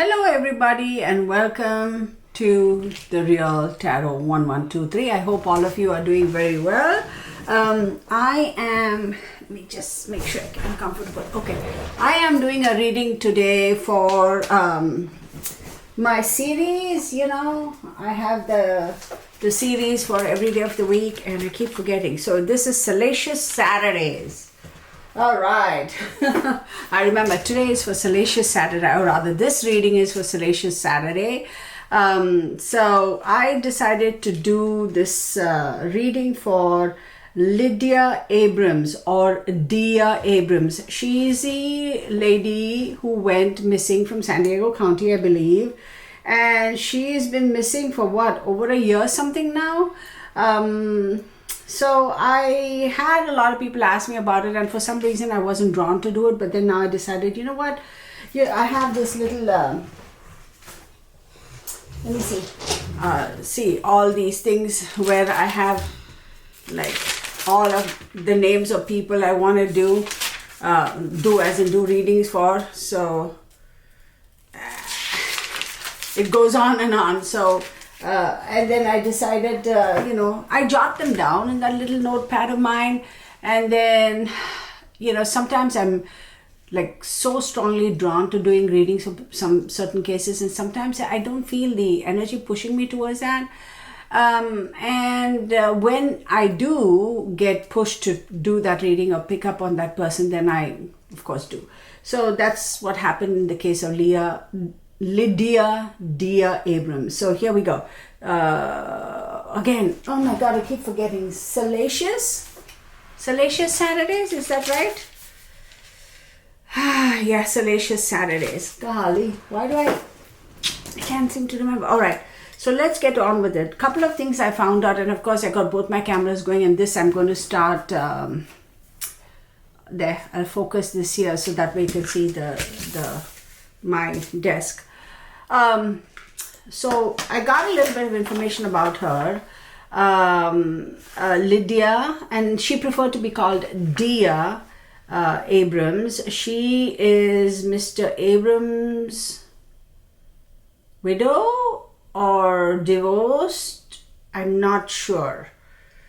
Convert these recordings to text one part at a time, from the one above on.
Hello everybody and welcome to the Real Tarot 1123. I hope all of you are doing very well. Let me just make sure I'm comfortable. Okay, I am doing a reading today for my series. You know, I have the series for every day of the week and I keep forgetting. So this is Salacious Saturdays. All right. I remember today is for Salacious Saturday, or rather this reading is for Salacious Saturday. So I decided to do this reading for Lydia Abrams, or Dia Abrams. She's the lady who went missing from San Diego County, I believe. And she's been missing for what, over a year something now? So I had a lot of people ask me about it, and for some reason I wasn't drawn to do it, but then now I decided, you know what, I have this little, let me see all these things where I have like all of the names of people I want to do readings for, so it goes on and on. So and then I decided, I jot them down in that little notepad of mine. And then, sometimes I'm like so strongly drawn to doing readings of some certain cases. And sometimes I don't feel the energy pushing me towards that. When I do get pushed to do that reading or pick up on that person, then I, of course, do. So that's what happened in the case of Lydia Dia Abrams. So here we go. Again, oh my God, I keep forgetting. Salacious Saturdays, is that right? Yeah, Salacious Saturdays. Golly, I can't seem to remember. All right, so let's get on with it. Couple of things I found out, and of course I got both my cameras going, and this I'm going to start there. I'll focus this here so that way you can see my desk. So I got a little bit of information about her, Lydia, and she preferred to be called Dia Abrams. She is Mr. Abrams' widow or divorced, I'm not sure.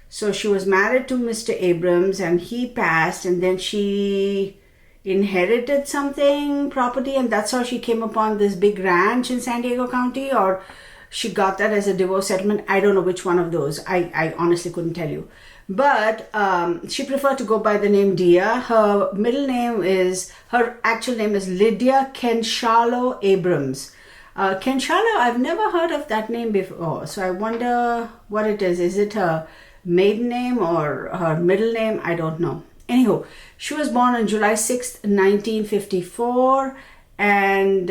So she was married to Mr. Abrams and he passed, and then she inherited something, property, and that's how she came upon this big ranch in San Diego County, or she got that as a divorce settlement. I don't know which one of those. I honestly couldn't tell you. But she preferred to go by the name Dia. Her actual name is Lydia Kenshalo Abrams. Kenshalo, I've never heard of that name before, so I wonder what it is. Is it her maiden name or her middle name? I don't know. Anywho, she was born on July 6th, 1954, and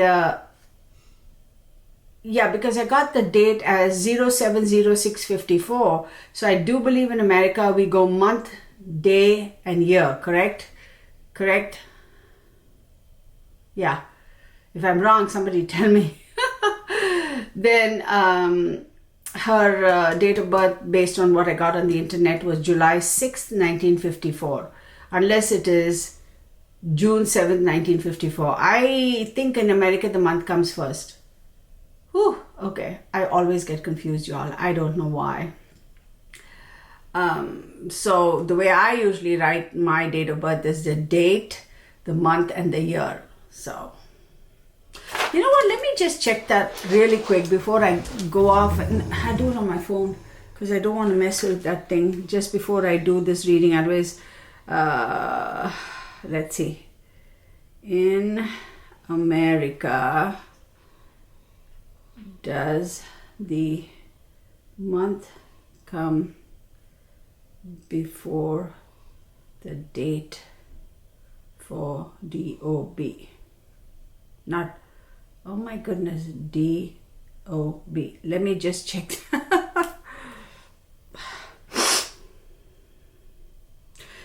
because I got the date as 070654, so I do believe in America we go month, day, and year, correct? Yeah, if I'm wrong, somebody tell me. Then her date of birth, based on what I got on the internet, was July 6th, 1954. Unless it is June 7th, 1954. I think in America the month comes first. Whew, okay. I always get confused, y'all. I don't know why. So the way I usually write my date of birth is the date, the month, and the year. So, you know what? Let me just check that really quick before I go off. And I do it on my phone because I don't want to mess with that thing just before I do this reading. Otherwise, let's see. In America, does the month come before the date for DOB? Not, oh my goodness, DOB. Let me just check.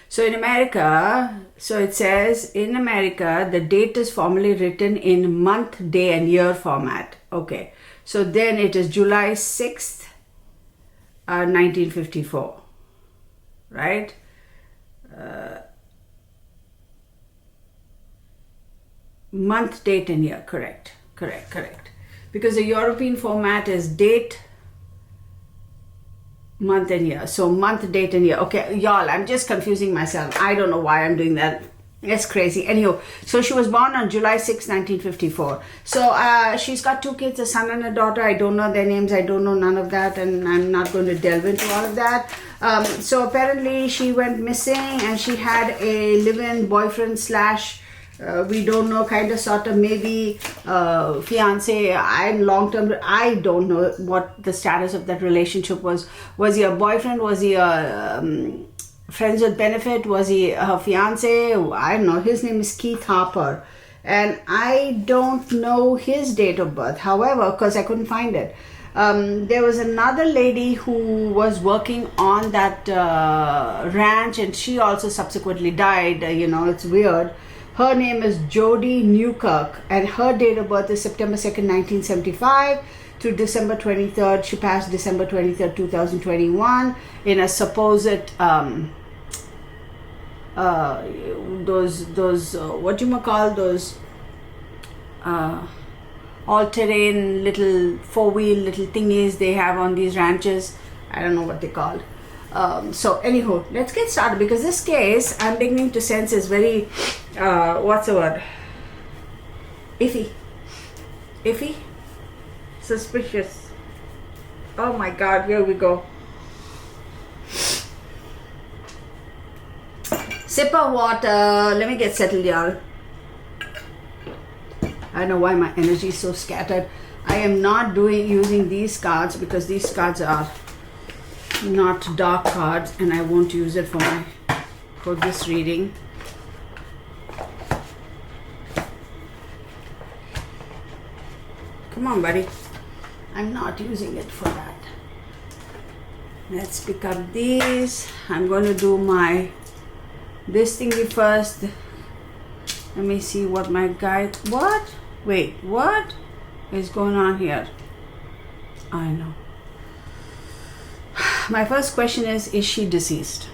So in America, so it says in America, the date is formally written in month, day, and year format. Okay. So then it is July 6th, 1954. Right? Month, date, and year, correct. Correct. Because the European format is date, month and year. So month, date and year. Okay, y'all, I'm just confusing myself. I don't know why I'm doing that. It's crazy. Anyhow, so she was born on July 6, 1954. So she's got 2 kids, a son and a daughter. I don't know their names. I don't know none of that, and I'm not going to delve into all of that. So apparently she went missing, and she had a live-in boyfriend slash we don't know, kind of, sort of, maybe fiance. I'm long-term. I don't know what the status of that relationship was. Was he a boyfriend? Was he a friends with benefit? Was he her fiance? I don't know. His name is Keith Harper, and I don't know his date of birth. However, because I couldn't find it, there was another lady who was working on that ranch, and she also subsequently died. It's weird. Her name is Jody Newkirk, and her date of birth is September 2nd, 1975 through December 23rd. She passed December 23rd, 2021 in a supposed what you call those all-terrain little four-wheel little thingies they have on these ranches. I don't know what they're called. So anyhow, let's get started, because this case I'm beginning to sense is very what's the word, iffy, suspicious. Oh my god, here we go. Sip of water. Let me get settled, y'all. I don't know why my energy is so scattered. I am not using these cards because these cards are not dark cards, and I won't use it for this reading. Come on, buddy. I'm not using it for that. Let's pick up these. I'm going to do this thingy first. Let me see what my guide. What? Wait, what is going on here? I know. My first question is she deceased?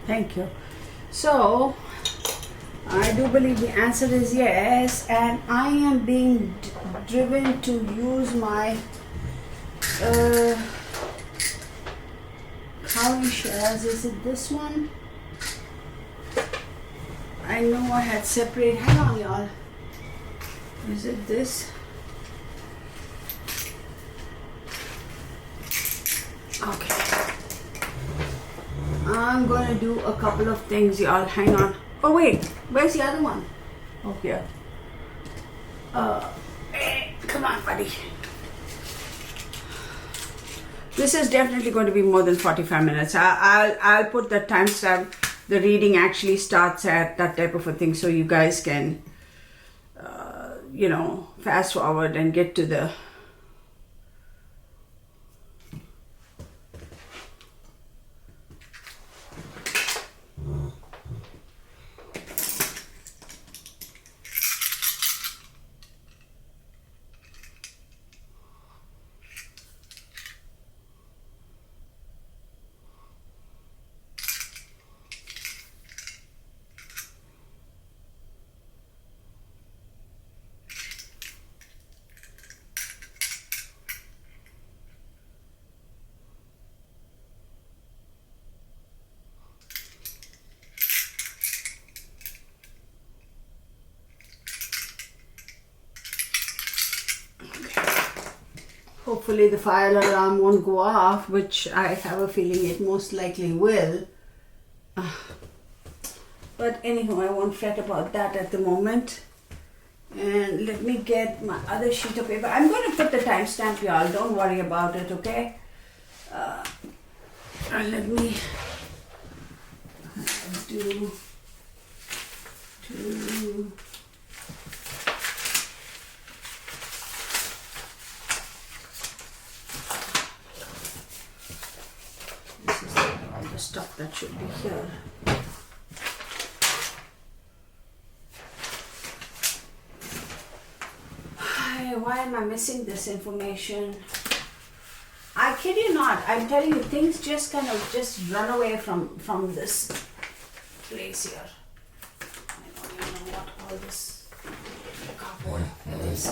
Thank you. So I do believe the answer is yes, and I am being driven to use my cowrie shells. Is it this one? I know I had separate. Hang on, y'all. Is it this? Okay. I'm gonna do a couple of things, y'all. Hang on. Oh wait, where's the other one? Oh, here. Come on, buddy. This is definitely going to be more than 45 minutes. I'll put the timestamp. The reading actually starts at that type of a thing, so you guys can, fast forward and get to the hopefully the fire alarm won't go off, which I have a feeling it most likely will. But anyhow, I won't fret about that at the moment. And let me get my other sheet of paper. I'm going to put the timestamp, y'all. Don't worry about it, okay? Let me do this is all the stuff that should be here. Why am I missing this information? I kid you not. I'm telling you, things just kind of just run away from this place here. I don't even know what all this cardboard is.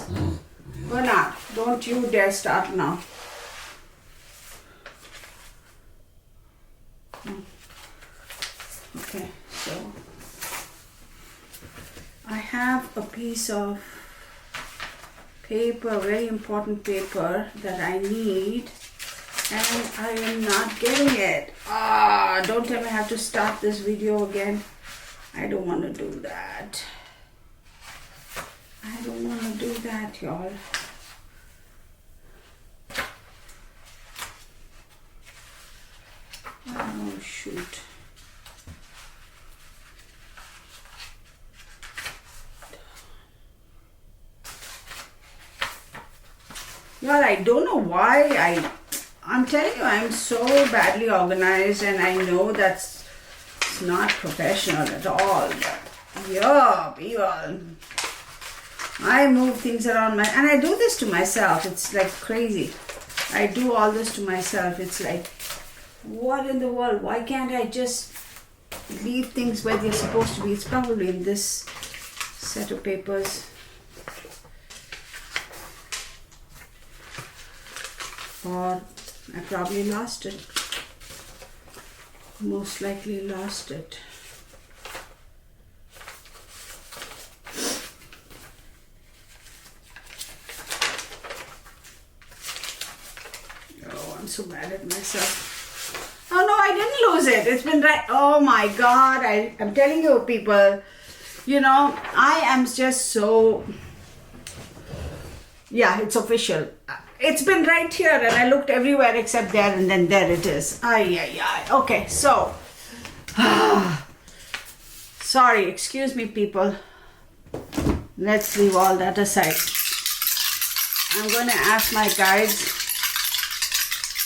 Bernard, don't you dare start now. Okay, so I have a piece of paper, very important paper that I need, and I am not getting it. Don't tell me I have to start this video again. I don't want to do that. I don't want to do that, y'all. Oh, shoot. Well, I don't know why I'm telling you, I'm so badly organized, and I know that's not professional at all. But yeah, people, I move things around and I do this to myself. It's like crazy. I do all this to myself. It's like, what in the world? Why can't I just leave things where they're supposed to be? It's probably in this set of papers. Or I probably lost it. Most likely lost it. Oh, I'm so mad at myself. Oh no, I didn't lose it. It's been right. Oh my God. I'm telling you, people, you know, I am just so, yeah, it's official. It's been right here, and I looked everywhere except there, and then there it is. Okay, so sorry, excuse me, people. Let's leave all that aside. I'm going to ask my guides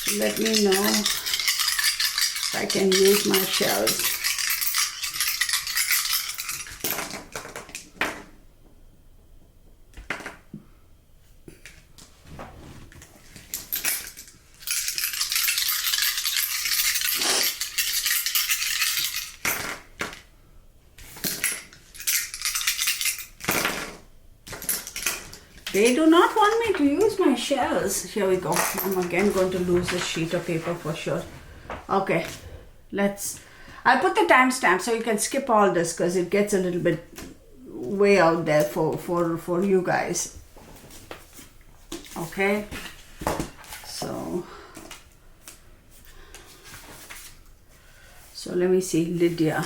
to let me know if I can use my shells. They do not want me to use my shells. Here we go. I'm again going to lose this sheet of paper for sure. Okay, I'll put the timestamp so you can skip all this because it gets a little bit way out there for you guys. Okay, so let me see. Lydia.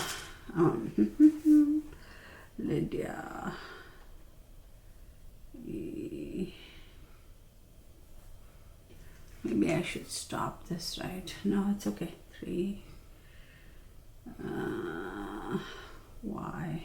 Lydia. Maybe I should stop this, right? No, it's okay. 3. Why?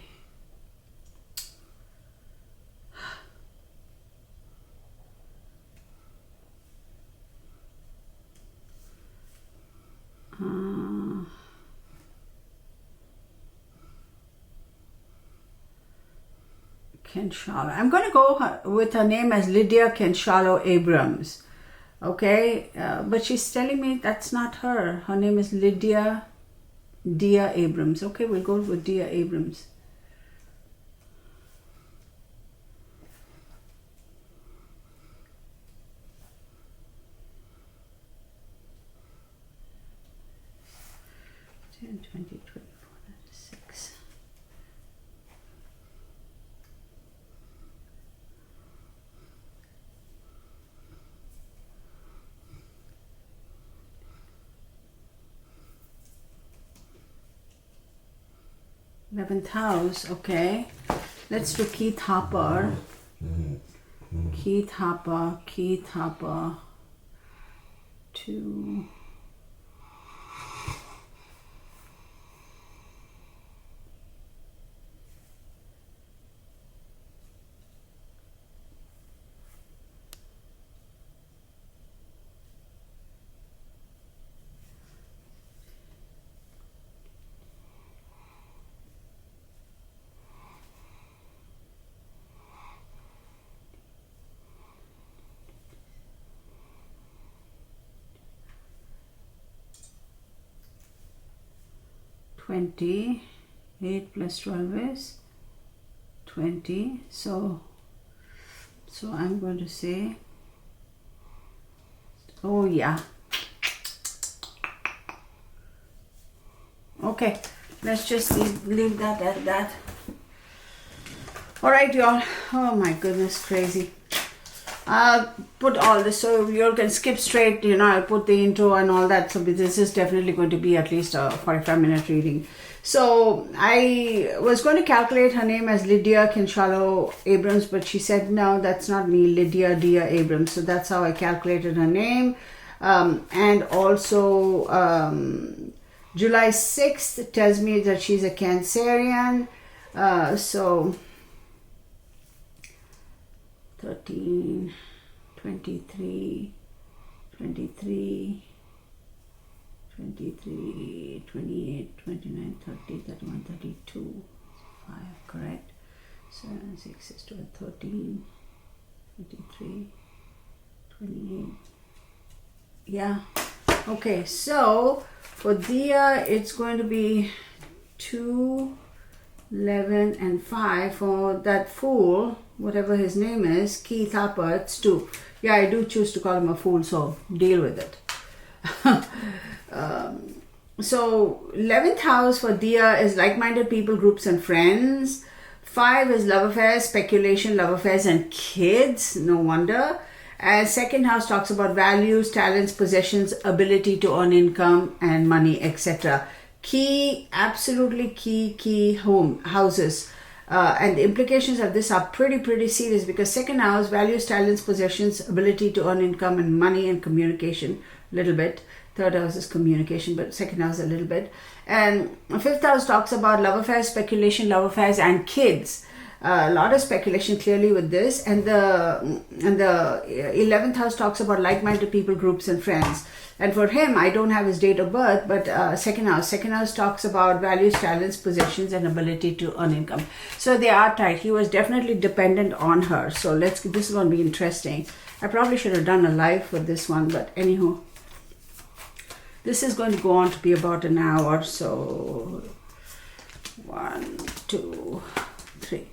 Kenshalo. I'm going to go with her name as Lydia Kenshalo Abrams. Okay, but she's telling me that's not her. Her name is Lydia Dia Abrams. Okay, we'll go with Dia Abrams. $10, $20, $24, $6. 11th house, okay. Let's do Keith Harper. Keith Harper. 2. $20. 8 plus 12 is 20. So I'm going to say, oh yeah. Okay, let's just leave that at that. All right, y'all. Oh my goodness, crazy. I'll put all this so you all can skip straight, I'll put the intro and all that. So this is definitely going to be at least a 45-minute reading. So I was going to calculate her name as Lydia Kinshalo Abrams, but she said, no, that's not me, Lydia Dia Abrams. So that's how I calculated her name. And also July 6th tells me that she's a Cancerian. So 13, 23, 28, 29, 30, 31, 32, 5, correct? 7, 6 is 12, 13, 23, 28. Yeah. Okay, so for Dia, it's going to be 2, 11, and 5. For that fool, whatever his name is, Keith Harper, it's 2. Yeah, I do choose to call him a fool, so deal with it. So 11th house for Dia is like-minded people, groups, and friends. 5 is love affairs, speculation, love affairs, and kids. No wonder. As second house talks about values, talents, possessions, ability to earn income and money, etc. Key, absolutely key houses. And the implications of this are pretty serious, because second house, values, talents, possessions, ability to earn income and money, and communication, a little bit. Third house is communication, but second house a little bit. And fifth house talks about love affairs, speculation, love affairs, and kids. A lot of speculation clearly with this. And the 11th house talks about like-minded people, groups, and friends. And for him, I don't have his date of birth, but second house talks about values, talents, possessions, and ability to earn income. So they are tight. He was definitely dependent on her. So this is going to be interesting. I probably should have done a live for this one, but anywho. This is going to go on to be about an hour. So 1, 2, 3.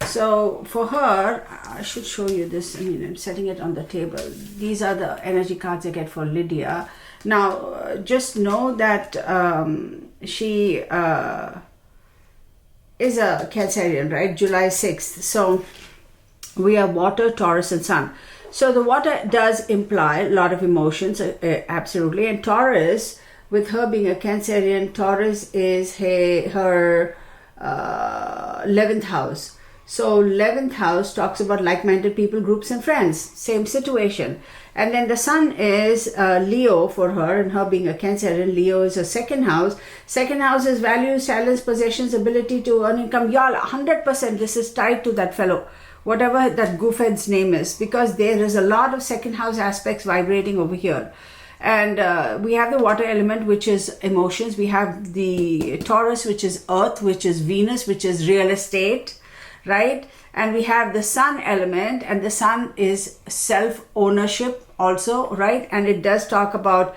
So for her, I should show you this. I mean, I'm setting it on the table. These are the energy cards I get for Lydia. Now, just know that she is a Cancerian, right? July 6th. So we have water, Taurus, and Sun. So the water does imply a lot of emotions, absolutely. And Taurus, with her being a Cancerian, Taurus is her 11th house. So 11th house talks about like-minded people, groups, and friends. Same situation. And then the Sun is Leo for her, and her being a Cancerian. Leo is a second house. Second house is values, talents, possessions, ability to earn income. Y'all, 100% this is tied to that fellow, whatever that goofhead's name is, because there is a lot of second house aspects vibrating over here. And we have the water element, which is emotions. We have the Taurus, which is earth, which is Venus, which is real estate, right? And we have the Sun element, and the Sun is self-ownership also, right? And it does talk about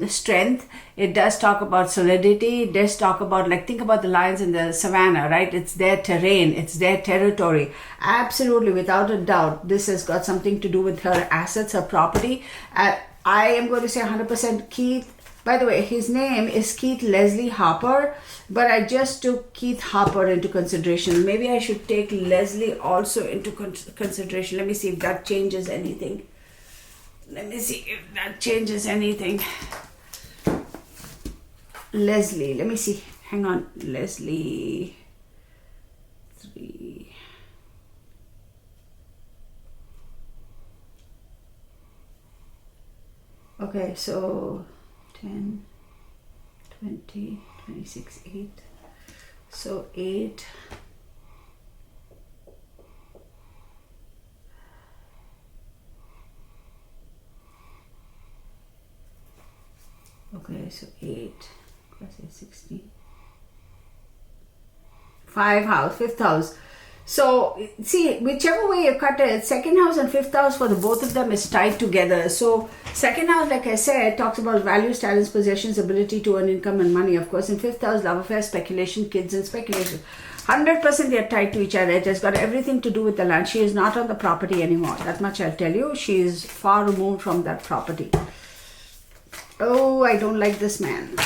strength. It does talk about solidity. It does talk about, like, think about the lions in the savannah, right? It's their terrain. It's their territory. Absolutely, without a doubt, this has got something to do with her assets, her property. I am going to say 100% Keith. By the way, his name is Keith Leslie Harper, but I just took Keith Harper into consideration. Maybe I should take Leslie also into consideration. Let me see if that changes anything. Leslie, let me see. hang on, Leslie, 3. Okay, so 10, 20, 26, 8. So 8. Okay, so 8 plus 8, 16. 5 house, 5th house. So see, whichever way you cut it, 2nd house and 5th house for the both of them is tied together. So 2nd house, like I said, talks about values, talents, possessions, ability to earn income and money. Of course, in 5th house, love affairs, speculation, kids and speculation. 100% they are tied to each other. It has got everything to do with the land. She is not on the property anymore. That much I'll tell you. She is far removed from that property. Oh, I don't like this man.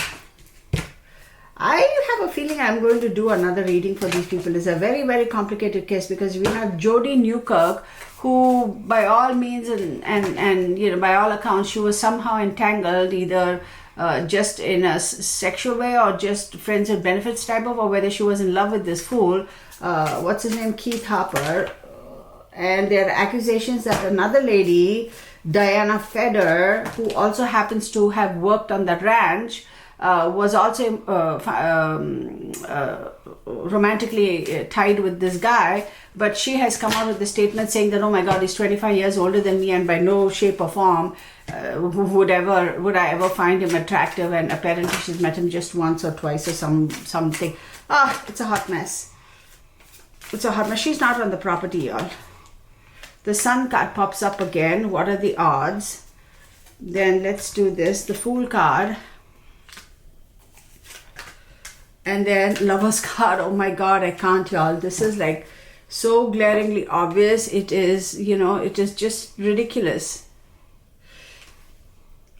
I have a feeling I'm going to do another reading for these people. It's a very, very complicated case because we have Jodie Newkirk, who by all means and you know, by all accounts, she was somehow entangled either just in a sexual way or just friends with benefits type of, or whether she was in love with this fool, what's his name, Keith Harper. And there are accusations that another lady, Diana Feder, who also happens to have worked on that ranch, was also romantically tied with this guy, but she has come out with the statement saying that, oh my God, he's 25 years older than me and by no shape or form would I ever find him attractive, and apparently she's met him just once or twice or something. It's a hot mess. It's a hot mess. She's not on the property, y'all. The Sun card pops up again. What are the odds? Then let's do this. The Fool card. And then Lover's card. Oh my God, I can't, y'all. This is like so glaringly obvious. It is, you know, it is just ridiculous.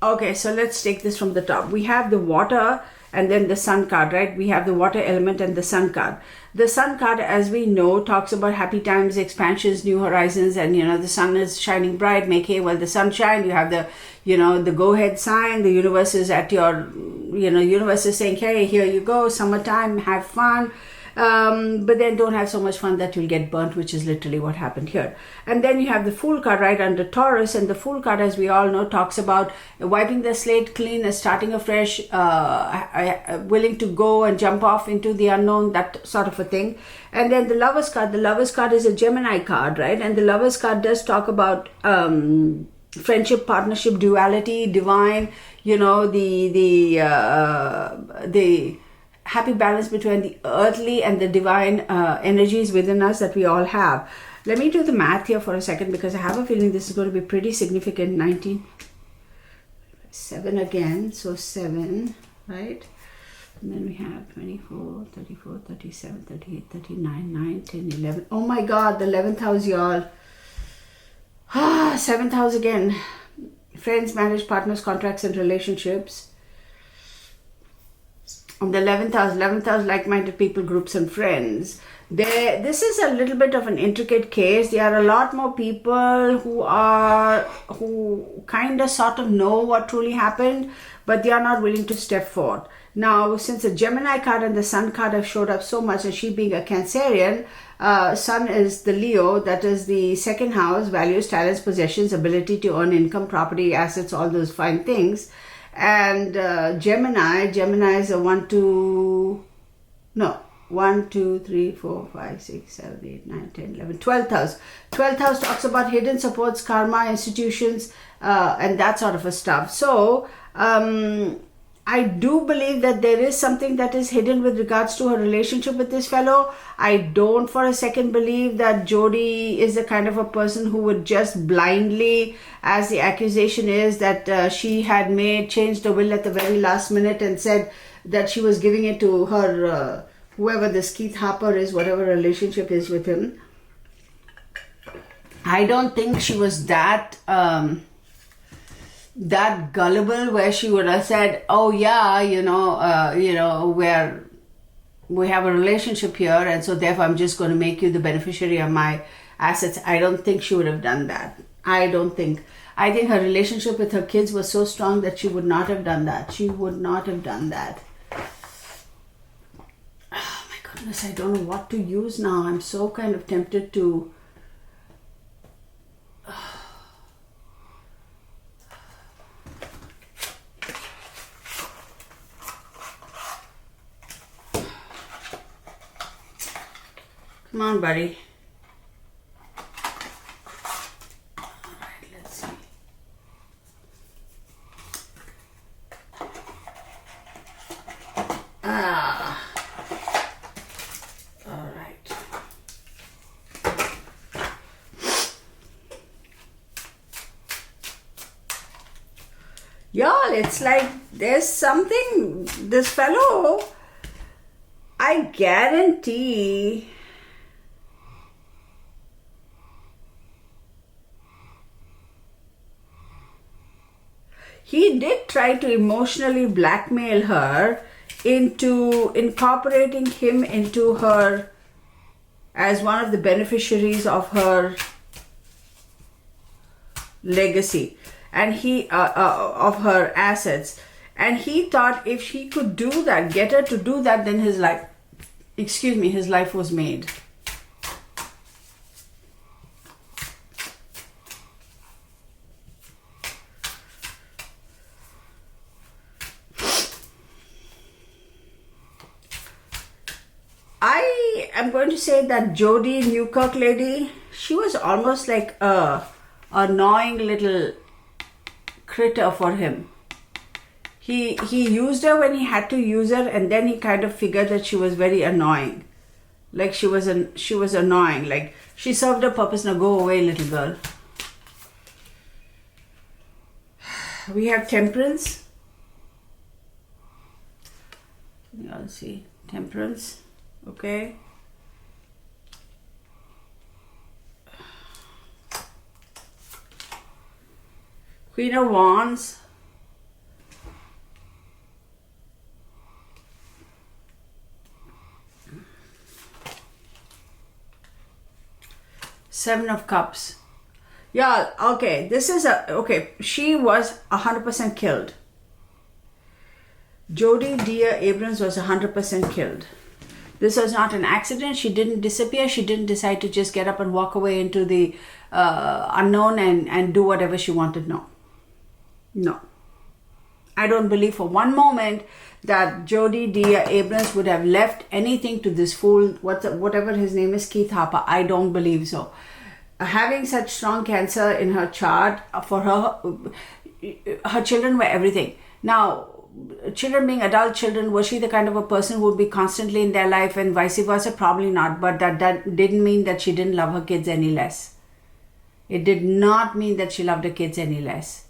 Okay, so let's take this from the top. We have the Water and then the Sun card, right? We have the Water element and the Sun card. The Sun card, as we know, talks about happy times, expansions, new horizons, and, you know, the sun is shining bright, make hay while the sun shines. You have the, you know, the go-ahead sign. The universe is at your, you know, universe is saying, hey, here you go, summertime, have fun. But then don't have so much fun that you'll get burnt, which is literally what happened here. And then you have the Fool card right under Taurus, and the Fool card, as we all know, talks about wiping the slate clean and starting afresh, willing to go and jump off into the unknown, that sort of a thing. And then the Lover's card is a Gemini card, right? And the Lover's card does talk about friendship, partnership, duality, divine, you know, the happy balance between the earthly and the divine energies within us that we all have. Let me do the math here for a second because I have a feeling this is going to be pretty significant. 19, 7 again, so 7, right? And then we have 24, 34, 37, 38, 39, 9, 10, 11. Oh my God, the 11th house, y'all. 7th house again. Friends, marriage, partners, contracts, and relationships. On the 11th house, like-minded people, groups, and friends. This is a little bit of an intricate case. There are a lot more people who kind of sort of know what truly happened, but they are not willing to step forward. Now, since the Gemini card and the Sun card have showed up so much, and she being a Cancerian, Sun is the Leo, that is the 2nd house, values, talents, possessions, ability to earn income, property, assets, all those fine things. And Gemini is a 1, 2, 3, 4, 5, 6, 7, 8, 9, 10, 11, 12th house. 12th house talks about hidden supports, karma, institutions, and that sort of a stuff. So, I do believe that there is something that is hidden with regards to her relationship with this fellow. I don't for a second believe that Jodie is the kind of a person who would just blindly, as the accusation is, that she had changed the will at the very last minute and said that she was giving it to her, whoever this Keith Harper is, whatever relationship is with him. I don't think she was that gullible where she would have said, oh yeah, we have a relationship here and so therefore I'm just going to make you the beneficiary of my assets. I don't think she would have done that. I think her relationship with her kids was so strong that she would not have done that. She would not have done that. goodness, I don't know what to use now. I'm so kind of tempted to... Come on, buddy. Alright, let's see. Alright. Y'all, it's like there's something, this fellow, I guarantee... He did try to emotionally blackmail her into incorporating him into her as one of the beneficiaries of her legacy and he of her assets. And he thought if he could do that, get her to do that, then his life, his life was made. I'm going to say that Jodie Newkirk lady, she was almost like a annoying little critter for him. He used her when he had to use her, and then he kind of figured that she was very annoying. Like she was annoying. Like she served her purpose. Now go away, little girl. We have Temperance. Let's see, Temperance. Okay. Queen of Wands. Seven of Cups. Yeah, okay. This is okay. She was 100% killed. Jodie Dear Abrams was 100% killed. This was not an accident. She didn't disappear. She didn't decide to just get up and walk away into the unknown and do whatever she wanted. No. No. I don't believe for one moment that Jodie Dear Abrams would have left anything to this fool, whatever his name is, Keith Harper. I don't believe so. Having such strong cancer in her chart, for her children were everything. Now, children being adult children, was she the kind of a person who would be constantly in their life and vice versa? Probably not. But that didn't mean that she didn't love her kids any less. It did not mean that she loved her kids any less.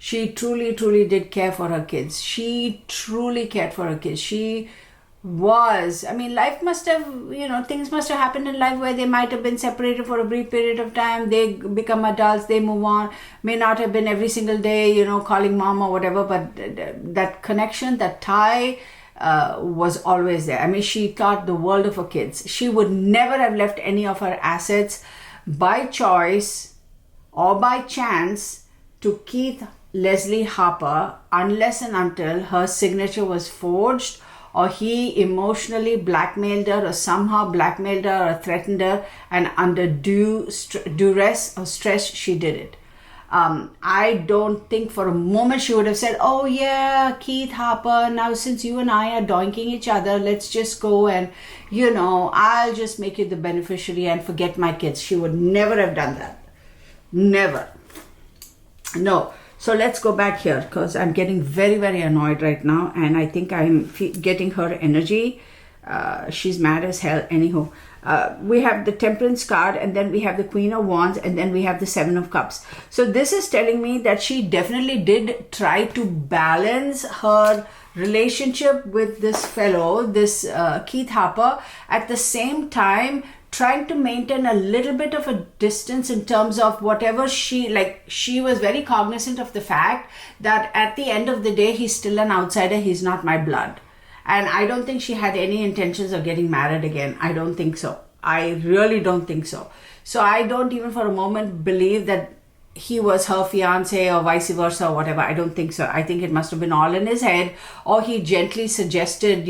She truly, truly did care for her kids. She truly cared for her kids. She was, I mean, life must have, things must have happened in life where they might have been separated for a brief period of time. They become adults, they move on. May not have been every single day, calling mom or whatever, but that connection, that tie was always there. I mean, she taught the world of her kids. She would never have left any of her assets by choice or by chance to Keith Leslie Harper unless and until her signature was forged or he emotionally blackmailed her or somehow blackmailed her or threatened her, and under duress or stress she did it. I don't think for a moment she would have said, oh yeah, Keith Harper, now since you and I are doinking each other, let's just go and, I'll just make you the beneficiary and forget my kids. She would never have done that. Never. No. So let's go back here because I'm getting very, very annoyed right now, and I think I'm getting her energy. She's mad as hell. Anyhow, we have the Temperance card, and then we have the Queen of Wands, and then we have the Seven of Cups. So this is telling me that she definitely did try to balance her relationship with this fellow, this Keith Harper, at the same time trying to maintain a little bit of a distance in terms of whatever she was very cognizant of the fact that at the end of the day, he's still an outsider. He's not my blood. And I don't think she had any intentions of getting married again. I don't think so. I really don't think so. So I don't even for a moment believe that he was her fiance or vice versa or whatever. I don't think so. I think it must have been all in his head, or he gently suggested,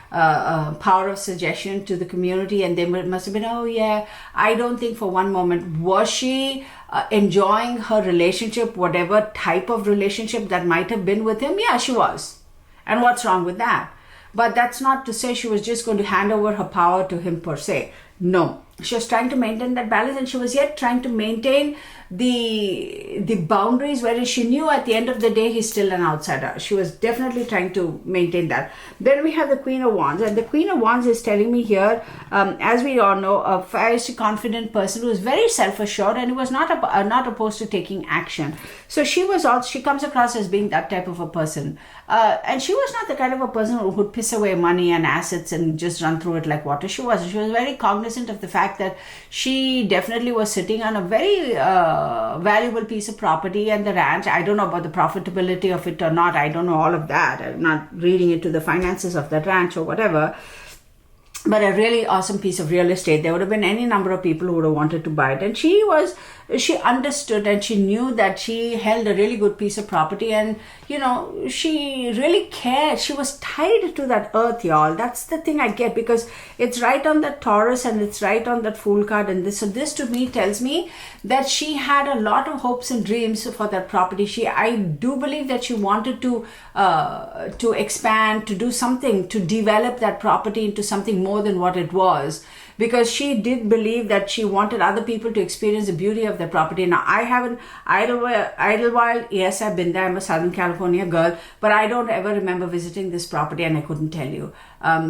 power of suggestion to the community, and they must have been, oh yeah. I don't think for one moment was she enjoying her relationship, whatever type of relationship that might have been with him. Yeah, she was. And what's wrong with that? But that's not to say she was just going to hand over her power to him per se. No, she was trying to maintain that balance, and she was yet trying to maintain the boundaries wherein she knew at the end of the day he's still an outsider. She was definitely trying to maintain that. Then we have the Queen of Wands, and the Queen of Wands is telling me here, as we all know, a fiercely confident person who is very self-assured and who was not opposed to taking action. So she comes across as being that type of a person, and she was not the kind of a person who would piss away money and assets and just run through it like water. She was very cognizant of the fact that she definitely was sitting on a very valuable piece of property and the ranch. I don't know about the profitability of it or not. I don't know all of that. I'm not reading into the finances of that ranch or whatever. But a really awesome piece of real estate. There would have been any number of people who would have wanted to buy it. And she understood and she knew that she held a really good piece of property, and she really cared. She was tied to that earth, y'all. That's the thing I get, because it's right on that Taurus and it's right on that Fool card, and this to me tells me that she had a lot of hopes and dreams for that property. I do believe that she wanted to expand, to do something, to develop that property into something more than what it was, because she did believe that she wanted other people to experience the beauty of the property. Now, I haven't, Idlewild, yes, I've been there. I'm a Southern California girl, but I don't ever remember visiting this property, and I couldn't tell you.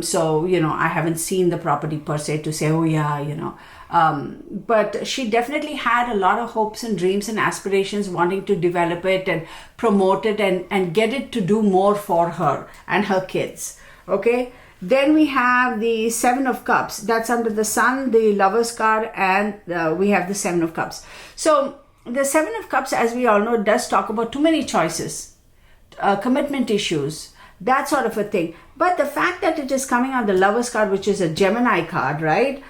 So, I haven't seen the property per se to say, oh yeah, but she definitely had a lot of hopes and dreams and aspirations, wanting to develop it and promote it and get it to do more for her and her kids. Okay. Then we have the Seven of Cups. That's under the Sun, the Lover's card, and we have the Seven of Cups. So the Seven of Cups, as we all know, does talk about too many choices, commitment issues, that sort of a thing. But the fact that it is coming on the Lover's card, which is a Gemini card, right?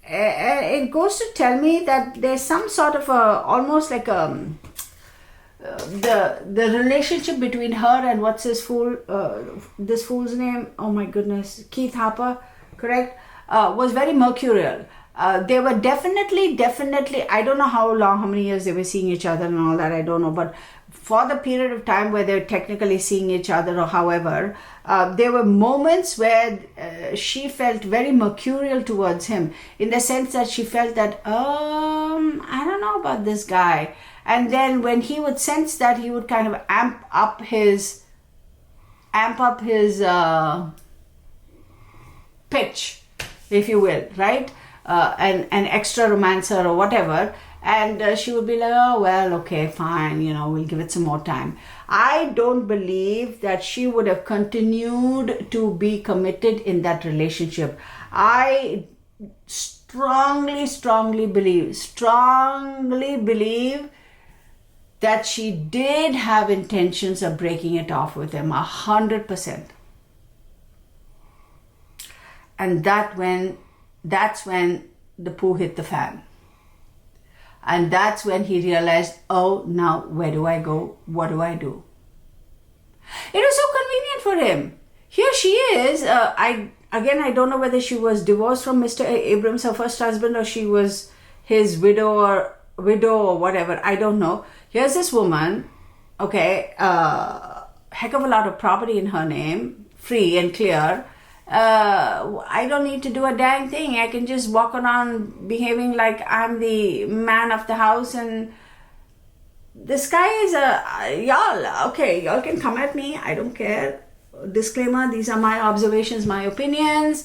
It goes to tell me that there's some sort of almost like the relationship between her and what's this fool's name? Oh my goodness, Keith Harper, correct? Was very mercurial. They were definitely, I don't know how many years they were seeing each other and all that, I don't know, but for the period of time where they were technically seeing each other or however, there were moments where she felt very mercurial towards him, in the sense that she felt that, I don't know about this guy. And then when he would sense that, he would kind of amp up his pitch, if you will, right? An extra romancer or whatever. And she would be like, oh, well, okay, fine, we'll give it some more time. I don't believe that she would have continued to be committed in that relationship. I strongly believe that she did have intentions of breaking it off with him 100%. And that's when the poo hit the fan. And that's when he realized, oh, now where do I go? What do I do? It was so convenient for him. Here she is. I don't know whether she was divorced from Mr. Abrams, her first husband, or she was his widow or whatever. I don't know. Here's this woman, okay, heck of a lot of property in her name, free and clear. I don't need to do a dang thing. I can just walk around behaving like I'm the man of the house, and this guy is y'all. Okay, y'all can come at me. I don't care. Disclaimer, these are my observations, my opinions.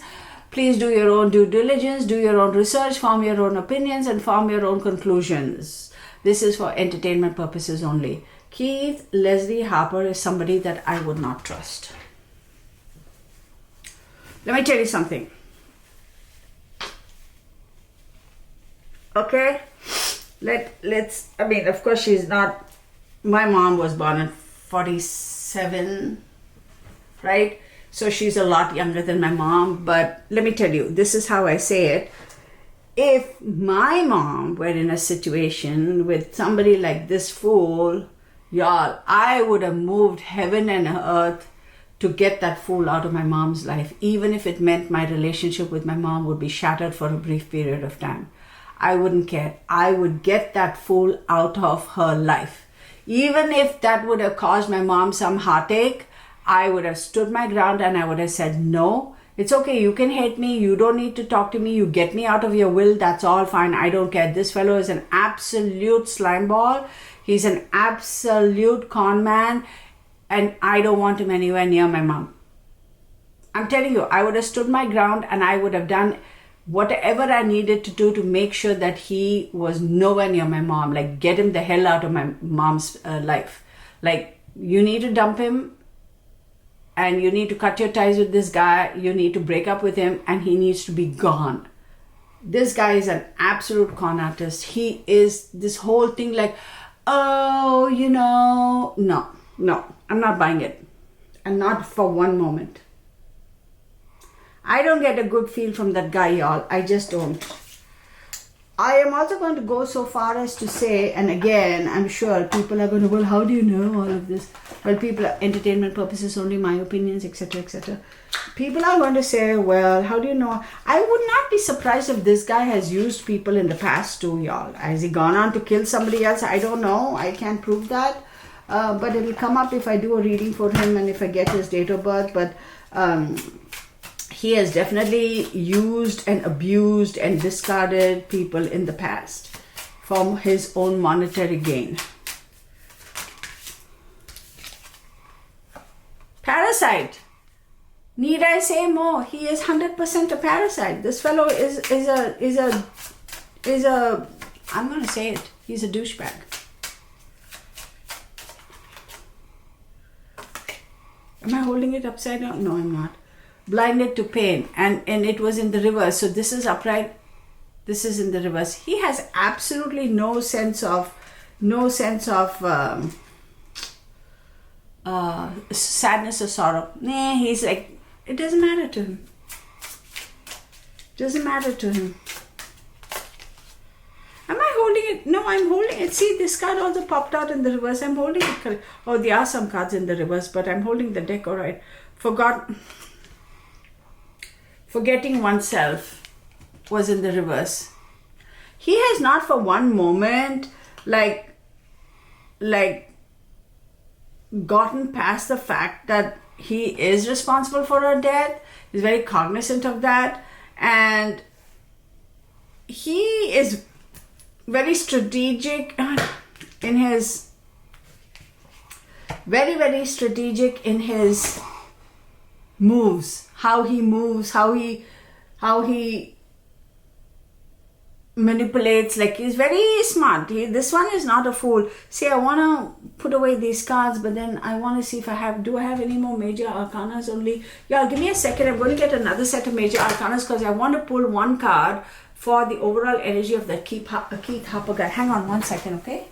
Please do your own due diligence, do your own research, form your own opinions, and form your own conclusions. This is for entertainment purposes only. Keith Leslie Harper is somebody that I would not trust. Let me tell you something. Okay? Let's, of course she's not, my mom was born in 47, right? So she's a lot younger than my mom, but let me tell you, this is how I say it. if my mom were in a situation with somebody like this fool, y'all, I would have moved heaven and earth to get that fool out of my mom's life, even if it meant my relationship with my mom would be shattered for a brief period of time. I wouldn't care. I would get that fool out of her life. Even if that would have caused my mom some heartache, I would have stood my ground and I would have said, no, it's okay. You can hate me. You don't need to talk to me. You get me out of your will. That's all fine. I don't care. This fellow is an absolute slimeball. He's an absolute con man. And I don't want him anywhere near my mom. I'm telling you, I would have stood my ground and I would have done whatever I needed to do to make sure that he was nowhere near my mom. Like, get him the hell out of my mom's life. Like, you need to dump him and you need to cut your ties with this guy. You need to break up with him and he needs to be gone. This guy is an absolute con artist. He is this whole thing like, oh, you know, no, I'm not buying it. And not for one moment. I don't get a good feel from that guy, y'all. I just don't. I am also going to go so far as to say, and again, I'm sure people are going to, well, how do you know all of this? Well, people are entertainment purposes only, my opinions, etc., etc. People are going to say, well, how do you know? I would not be surprised if this guy has used people in the past too, y'all. Has he gone on to kill somebody else? I don't know. I can't prove that. But it will come up if I do a reading for him and if I get his date of birth. But he has definitely used and abused and discarded people in the past for his own monetary gain. Parasite. Need I say more? He is 100% a parasite. This fellow is a I'm going to say it. He's a douchebag. Am I holding it upside down? No, I'm not. Blinded to pain, and it was in the reverse. So this is upright, this is in the reverse. He has absolutely no sense of sadness or sorrow. Nah, he's like, it doesn't matter to him. Doesn't matter to him. Am I holding it? No, I'm holding it. See, this card also popped out in the reverse. I'm holding it correct. Oh, there are some cards in the reverse, but I'm holding the deck all right. Forgetting oneself was in the reverse. He has not for one moment like gotten past the fact that he is responsible for her death. He's very cognizant of that, and he is very strategic in his very strategic in his moves, how he moves, how he manipulates. Like, he's very smart. This one is not a fool. See, I want to put away these cards, but then I want to see if I have any more major arcanas only. Yeah, give me a second. I'm going to get another set of major arcanas because I want to pull one card for the overall energy of that Keith Harper guy. Hang on one second, okay?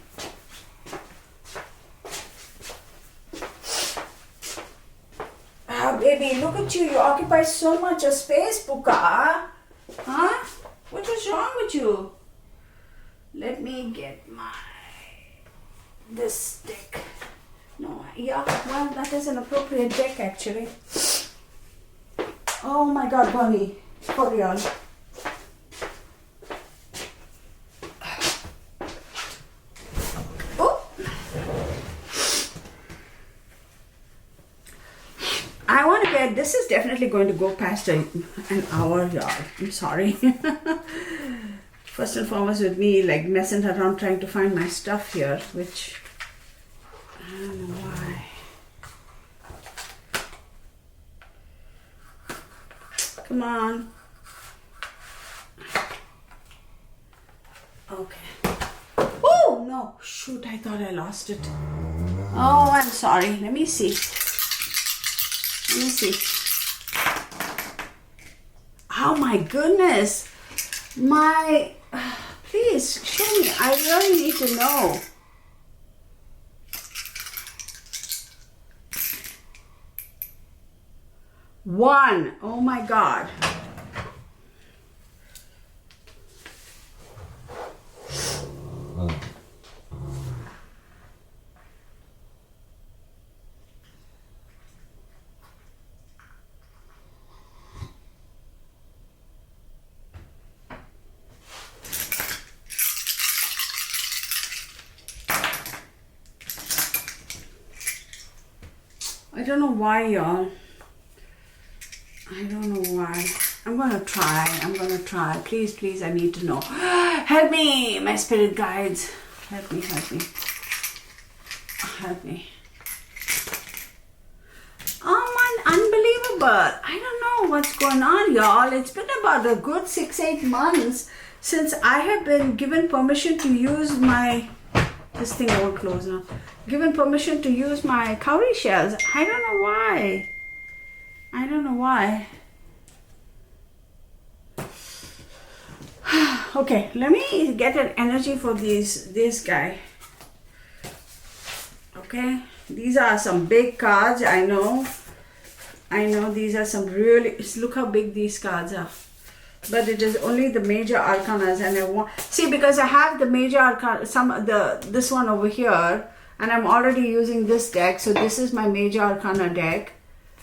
Baby, look at you. You occupy so much of space, Puka. Huh? What was wrong with you? Let me get this deck. No, yeah, well, that is an appropriate deck, actually. Oh my God, Bonnie. For real. I want to get, this is definitely going to go past an hour, y'all. I'm sorry. First and foremost with me, like, messing around trying to find my stuff here, which I don't know why. Come on. Okay. Oh, no. Shoot, I thought I lost it. Oh, I'm sorry. Let me see. Let me see. Oh my goodness. Please show me. I really need to know. One. Oh my God. I don't know why, y'all. I don't know why. I'm gonna try. Please, please, I need to know. Help me, my spirit guides. Help me. Oh man, unbelievable. I don't know what's going on, y'all. It's been about a good 6-8 months since I have been given permission to use my, this thing won't close now. Given permission to use my cowrie shells. I don't know why. Okay, let me get an energy for this guy. Okay, these are some big cards. I know these are some really, look how big these cards are. But it is only the major arcanas, and I want, see, because I have the major arcana, this one over here, and I'm already using this deck. So this is my major arcana deck,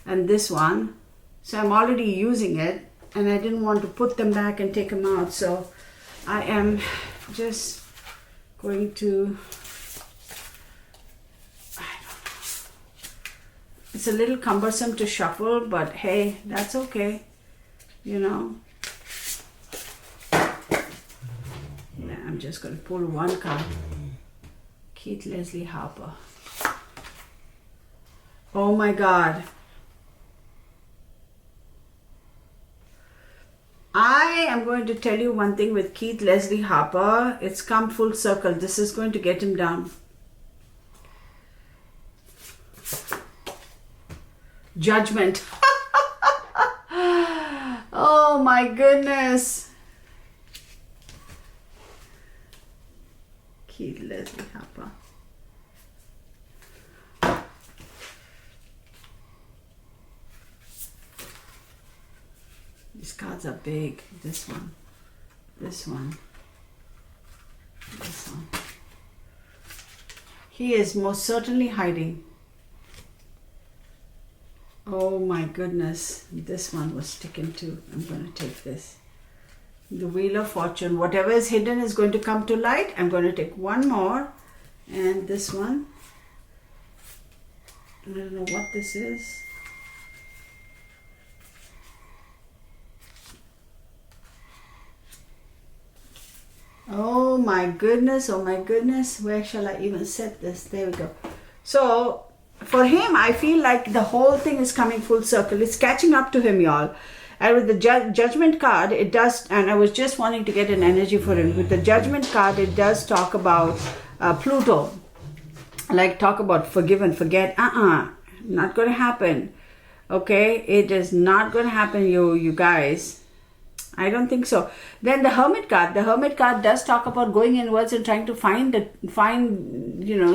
and this one. So I'm already using it, and I didn't want to put them back and take them out. So I am just going to, I don't know. It's a little cumbersome to shuffle, but hey, that's okay, you know. Yeah, I'm just going to pull one card. Keith Leslie Harper. Oh my God. I am going to tell you one thing with Keith Leslie Harper. It's come full circle. This is going to get him down. Judgment. Oh my goodness. Keith Leslie Harper. These cards are big. This one. He is most certainly hiding. Oh my goodness. This one was sticking too. I'm going to take this. The Wheel of Fortune. Whatever is hidden is going to come to light. I'm going to take one more. And this one. I don't know what this is. Oh my goodness, where shall I even set this? There we go. So for him, I feel like the whole thing is coming full circle. It's catching up to him, y'all. And with the Judgment card, it does, and I was just wanting to get an energy for him. With the Judgment card, it does talk about Pluto. Like talk about forgive and forget. Not going to happen. Okay, it is not going to happen, you guys. I don't think so. Then the Hermit card. The Hermit card does talk about going inwards and trying to find,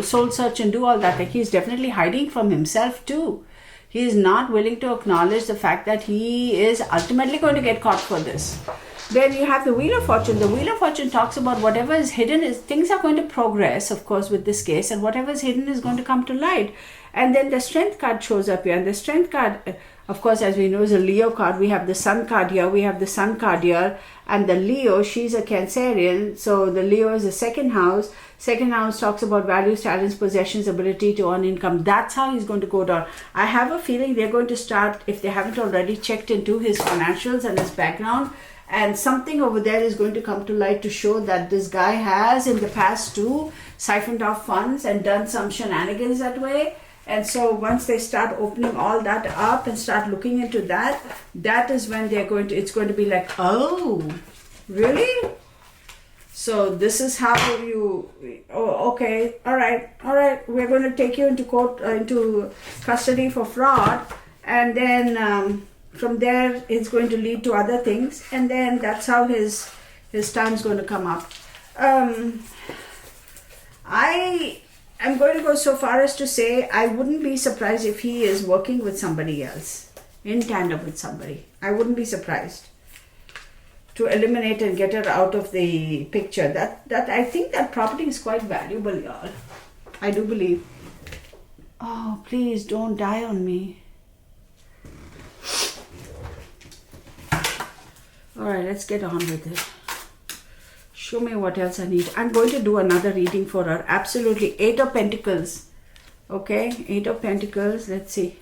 soul search and do all that. Like he's definitely hiding from himself too. He is not willing to acknowledge the fact that he is ultimately going to get caught for this. Then you have the Wheel of Fortune. The Wheel of Fortune talks about whatever is hidden is, things are going to progress, of course, with this case, and whatever is hidden is going to come to light. And then the Strength card shows up here. And the Strength card, of course, as we know, is a Leo card. We have the Sun card here. We have the Sun card here. And the Leo, she's a Cancerian. So the Leo is the second house. Second house talks about values, talents, possessions, ability to earn income. That's how he's going to go down. I have a feeling they're going to start, if they haven't already checked into his financials and his background, and something over there is going to come to light to show that this guy has in the past too siphoned off funds and done some shenanigans that way. And so once they start opening all that up and start looking into that, that is when they're going to, it's going to be like, oh, really? So this is how you, oh, okay, all right, we're going to take you into court, into custody for fraud. And then from there, it's going to lead to other things. And then that's how his time's going to come up. I'm going to go so far as to say I wouldn't be surprised if he is working with somebody else, in tandem with somebody. I wouldn't be surprised to eliminate and get her out of the picture. That I think that property is quite valuable, y'all. I do believe. Oh, please don't die on me. All right, let's get on with it. Show me what else I need. I'm going to do another reading for her. Absolutely. 8 of Pentacles. Okay. 8 of Pentacles. Let's see.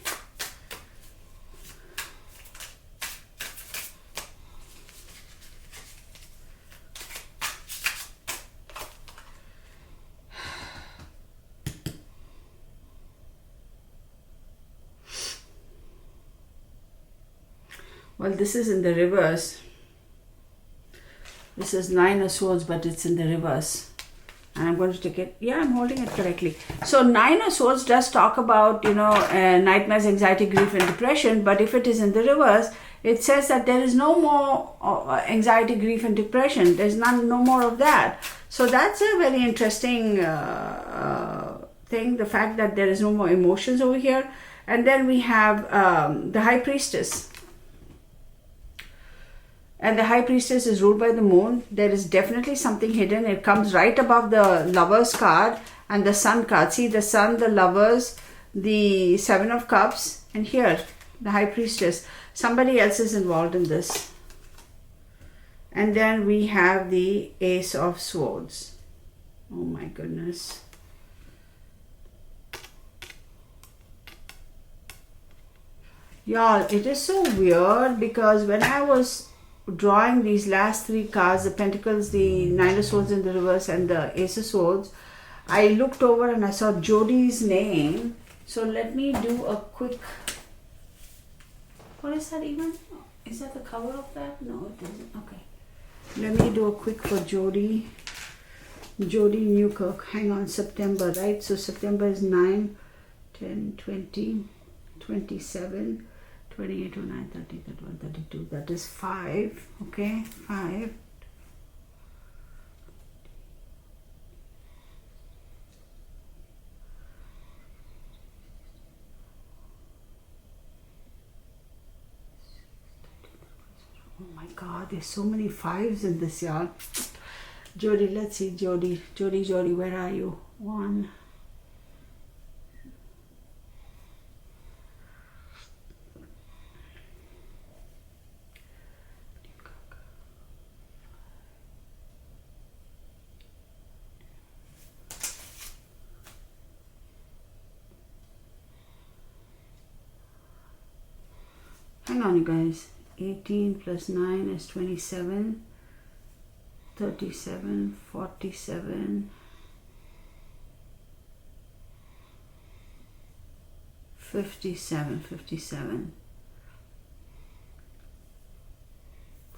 Well, this is in the reverse. This is 9 of Swords, but it's in the reverse. And I'm going to take it. Yeah, I'm holding it correctly. So 9 of Swords does talk about, nightmares, anxiety, grief, and depression. But if it is in the reverse, it says that there is no more anxiety, grief, and depression. There's no more of that. So that's a very interesting thing. The fact that there is no more emotions over here. And then we have the High Priestess. And the High Priestess is ruled by the moon. There is definitely something hidden. It comes right above the Lovers card and the Sun card. See the Sun, the Lovers, the Seven of Cups, and here, the High Priestess. Somebody else is involved in this. And then we have the Ace of Swords. Oh my goodness. Y'all, it is so weird because when I was drawing these last 3 cards, the Pentacles, the 9 of Swords in the reverse, and the Ace of Swords, I looked over and I saw Jodi's name. So let me do a quick... What is that even? Is that the cover of that? No, it isn't. Okay. Let me do a quick for Jodi. Jodi Newkirk. Hang on, September, right? So September is 9, 10, 20, 27... 28, 29, 30, 31, 32. That is 5. Okay, 5. Oh my God, there's so many 5s in this, y'all. Jodi, let's see, Jodi, where are you? 1. Hang on, you guys. 18 plus 9 is 27, 37, 47, 57,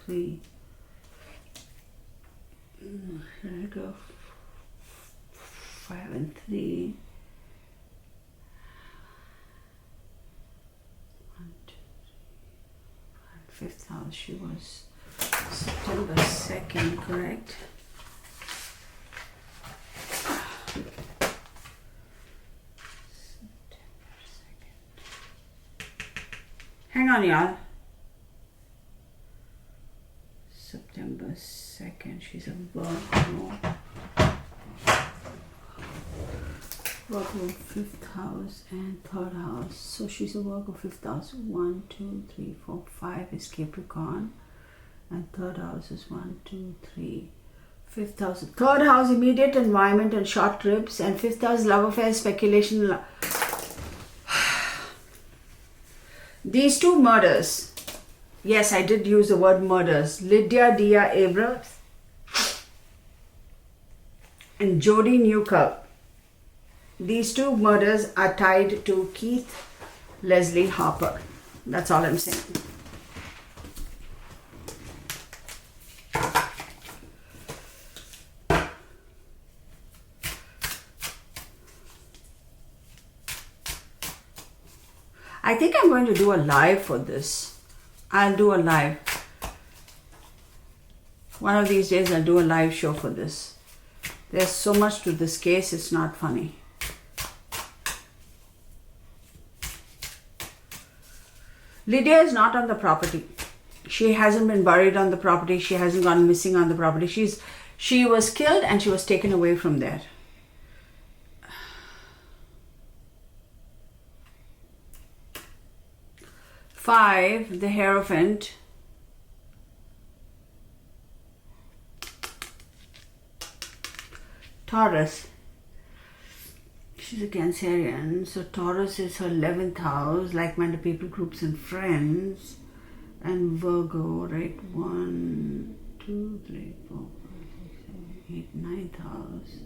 3. Here I go. 5 and 3. 5th house, she was September 2nd, correct? September 2nd. Hang on, y'all. September 2nd, she's a Virgo. Virgo 5th house and 3rd house. So she's a Virgo 5th house. 1, 2, 3, 4, 5 is Capricorn. And 3rd house is 1, 2, 3. 5th house. 3rd house, immediate environment and short trips. And 5th house, love affairs, speculation. These 2 murders. Yes, I did use the word murders. Lydia, Abrams. And Jodi Newkirk. These 2 murders are tied to Keith Leslie Harper. That's all I'm saying. I think I'm going to do a live for this. I'll do a live. One of these days I'll do a live show for this. There's so much to this case, it's not funny. Lydia is not on the property. She hasn't been buried on the property. She hasn't gone missing on the property. She was killed and she was taken away from there. Five, the Hierophant. Taurus. She's a Cancerian, so Taurus is her 11th house, like-minded people, groups and friends. And Virgo, right? 1, 2, 3, 4, 5, 6, 7, 8, 9th house.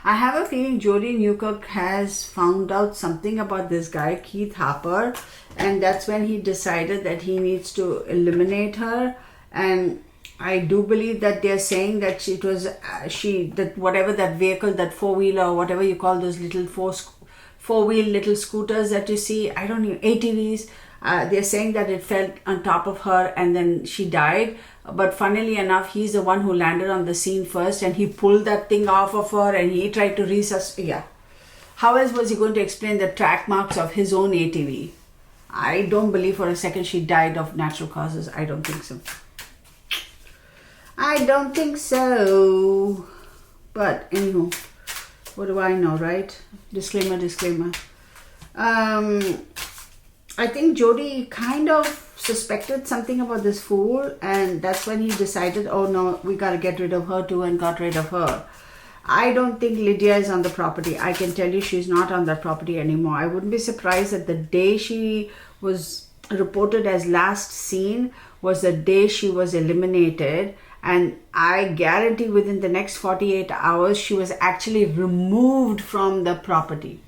I have a feeling Jodie Newkirk has found out something about this guy, Keith Harper, and that's when he decided that he needs to eliminate her. And I do believe that they're saying that that whatever that vehicle, that four-wheeler or whatever you call those little four-wheel little scooters that you see, I don't know, ATVs, they're saying that it fell on top of her and then she died. But funnily enough, he's the one who landed on the scene first, and he pulled that thing off of her and he tried to resuscitate. Yeah. How else was he going to explain the track marks of his own ATV? I don't believe for a second she died of natural causes. I don't think so. I don't think so. But anywho, what do I know, right? Disclaimer. I think Jodie kind of suspected something about this fool, and that's when he decided, oh no, we got to get rid of her too, and got rid of her. I don't think Lydia is on the property. I can tell you she's not on that property anymore. I wouldn't be surprised that the day she was reported as last seen was the day she was eliminated, and I guarantee within the next 48 hours she was actually removed from the property.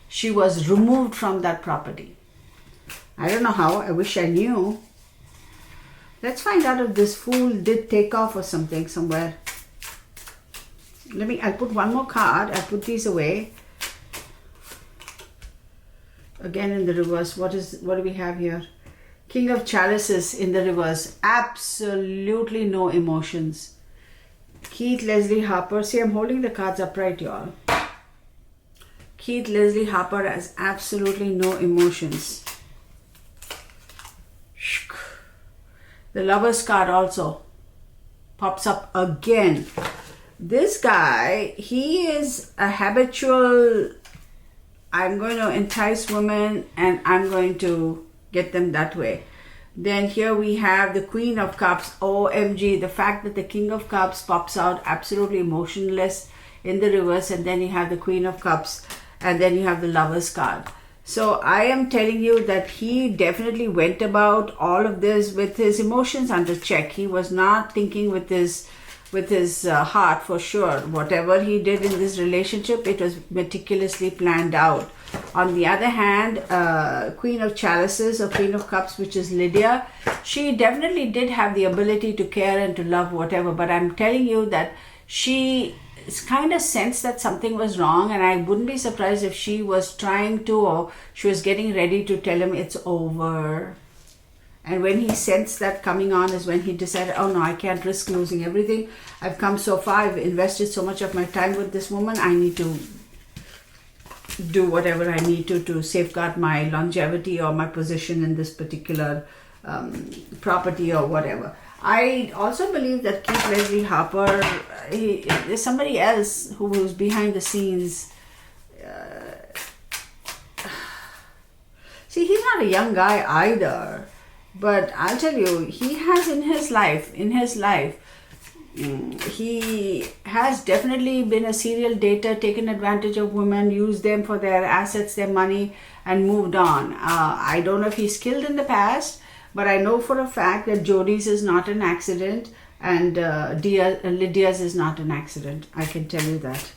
She was removed from that property. I don't know how. I wish I knew. Let's find out if this fool did take off or something somewhere. I'll put one more card. I'll put these away. Again in the reverse. What do we have here? King of Chalices in the reverse. Absolutely no emotions. Keith Leslie Harper. See, I'm holding the cards upright, y'all. Keith Leslie Harper has absolutely no emotions. The Lover's card also pops up again. This guy, he is a habitual, I'm going to entice women and I'm going to get them that way. Then here we have the Queen of Cups. OMG, the fact that the King of Cups pops out absolutely emotionless in the reverse, and then you have the Queen of Cups, and then you have the Lover's card. So I am telling you that he definitely went about all of this with his emotions under check. He was not thinking with his heart for sure. Whatever he did in this relationship, it was meticulously planned out. On the other hand, Queen of Chalices or Queen of Cups, which is Lydia, she definitely did have the ability to care and to love whatever. But I'm telling you that she kind of sensed that something was wrong, and I wouldn't be surprised if she was trying to, or she was getting ready to tell him it's over. And when he sensed that coming on is when he decided, oh no, I can't risk losing everything. I've come so far, I've invested so much of my time with this woman, I need to do whatever I need to safeguard my longevity or my position in this particular property or whatever. I also believe that Keith Leslie Harper, there's somebody else who was behind the scenes. See, he's not a young guy either, but I'll tell you, he has in his life, he has definitely been a serial dater, taken advantage of women, used them for their assets, their money, and moved on. I don't know if he's killed in the past, but I know for a fact that Jodie's is not an accident, and Lydia's is not an accident. I can tell you that.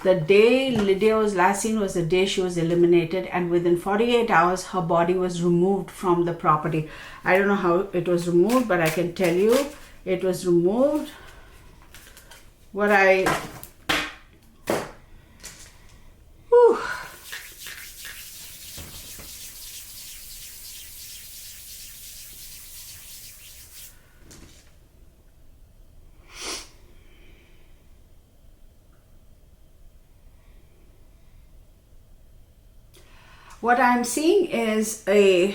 The day Lydia was last seen was the day she was eliminated, and within 48 hours, her body was removed from the property. I don't know how it was removed, but I can tell you it was removed. What I'm seeing is I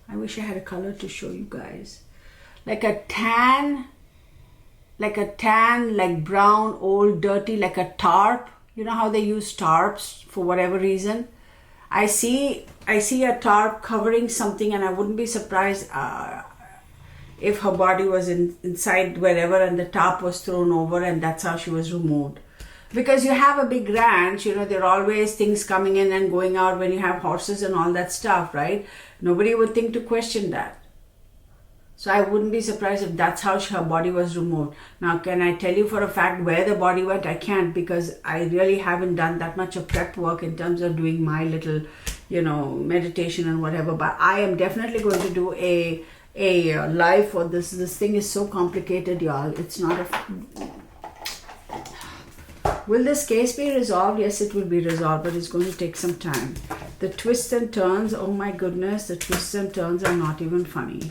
wish I had a color to show you guys. Like tan, like brown, old, dirty, like a tarp. You know how they use tarps for whatever reason? I see a tarp covering something, and I wouldn't be surprised if her body was inside wherever and the tarp was thrown over, and that's how she was removed. Because you have a big ranch, you know, there are always things coming in and going out when you have horses and all that stuff, right? Nobody would think to question that. So I wouldn't be surprised if that's how her body was removed. Now, can I tell you for a fact where the body went? I can't, because I really haven't done that much of prep work in terms of doing my little, meditation and whatever. But I am definitely going to do a live for this. This thing is so complicated, y'all. It's not a... Will this case be resolved? Yes, it will be resolved, but it's going to take some time. The twists and turns, oh my goodness, the twists and turns are not even funny.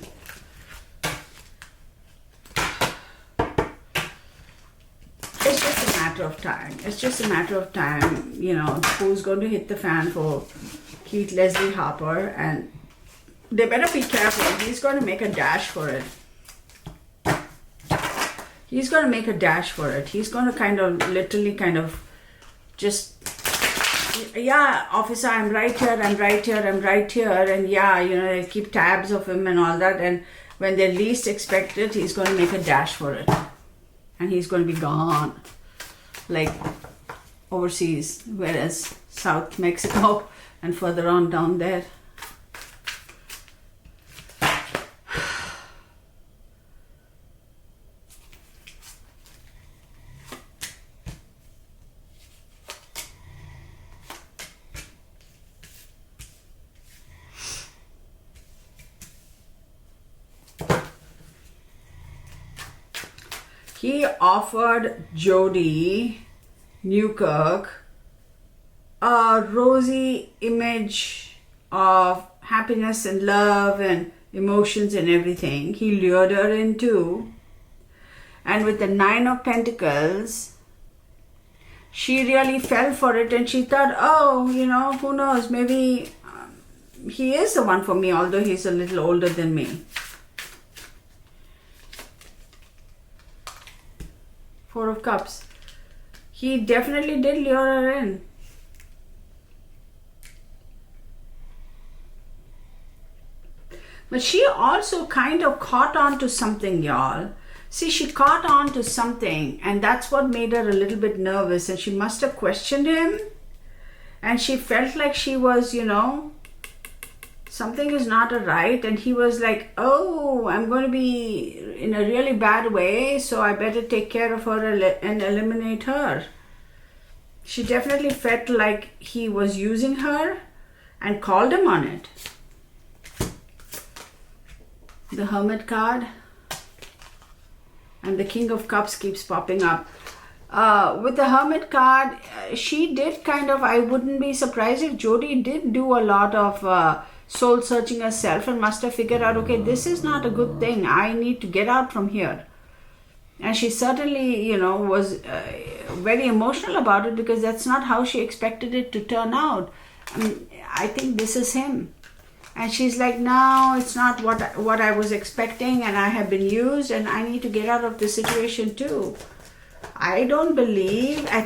It's just a matter of time. It's just a matter of time, who's going to hit the fan for Keith Leslie Harper, and they better be careful. He's going to make a dash for it. He's going to make a dash for it. He's going to literally just, yeah, officer, I'm right here, I'm right here, I'm right here. And yeah, they keep tabs of him and all that. And when they least expect it, he's going to make a dash for it. And he's going to be gone. Like overseas, whereas South Mexico and further on down there. He offered Jody Newkirk a rosy image of happiness and love and emotions and everything. He lured her into, and with the 9 of Pentacles, she really fell for it, and she thought, oh, who knows, maybe he is the one for me, although he's a little older than me. 4 of Cups. He definitely did lure her in. But she also kind of caught on to something, y'all. See, she caught on to something, and that's what made her a little bit nervous, and she must have questioned him, and she felt like she was, something is not right, and he was like, oh, I'm going to be in a really bad way, so I better take care of her and eliminate her. She definitely felt like he was using her and called him on it. The Hermit card and the King of Cups keeps popping up. With the Hermit card, she did I wouldn't be surprised if Jody did do a lot of soul searching herself and must have figured out, okay, this is not a good thing. I need to get out from here. And she certainly, was very emotional about it, because that's not how she expected it to turn out. I think this is him. And she's like, no, it's not what I was expecting, and I have been used, and I need to get out of this situation too. I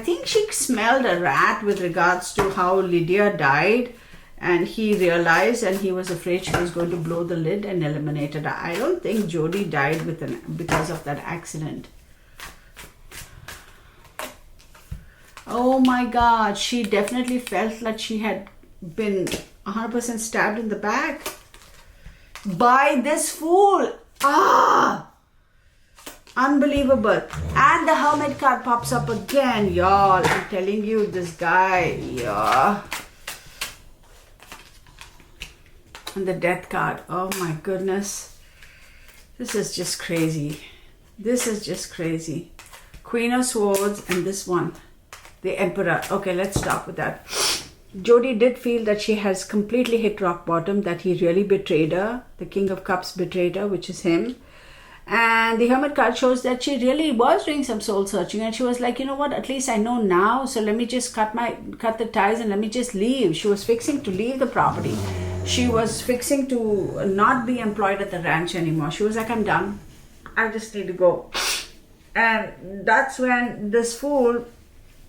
think she smelled a rat with regards to how Lydia died, and he realized, and he was afraid she was going to blow the lid and eliminate her. I don't think Jody died because of that accident. Oh my God, she definitely felt like she had been 100% stabbed in the back by this fool. Unbelievable. And the Hermit card pops up again, y'all. I'm telling you, this guy, yeah. And the Death card. Oh my goodness. This is just crazy. This is just crazy. Queen of Swords and this one, the Emperor. Okay, let's stop with that. Jody did feel that she has completely hit rock bottom, that he really betrayed her. The King of Cups betrayed her, which is him. And the Hermit card shows that she really was doing some soul searching, and she was like, you know what, at least I know now, so let me just cut the ties and let me just leave. She was fixing to leave the property. She was fixing to not be employed at the ranch anymore. She was like, I'm done. I just need to go. And that's when this fool,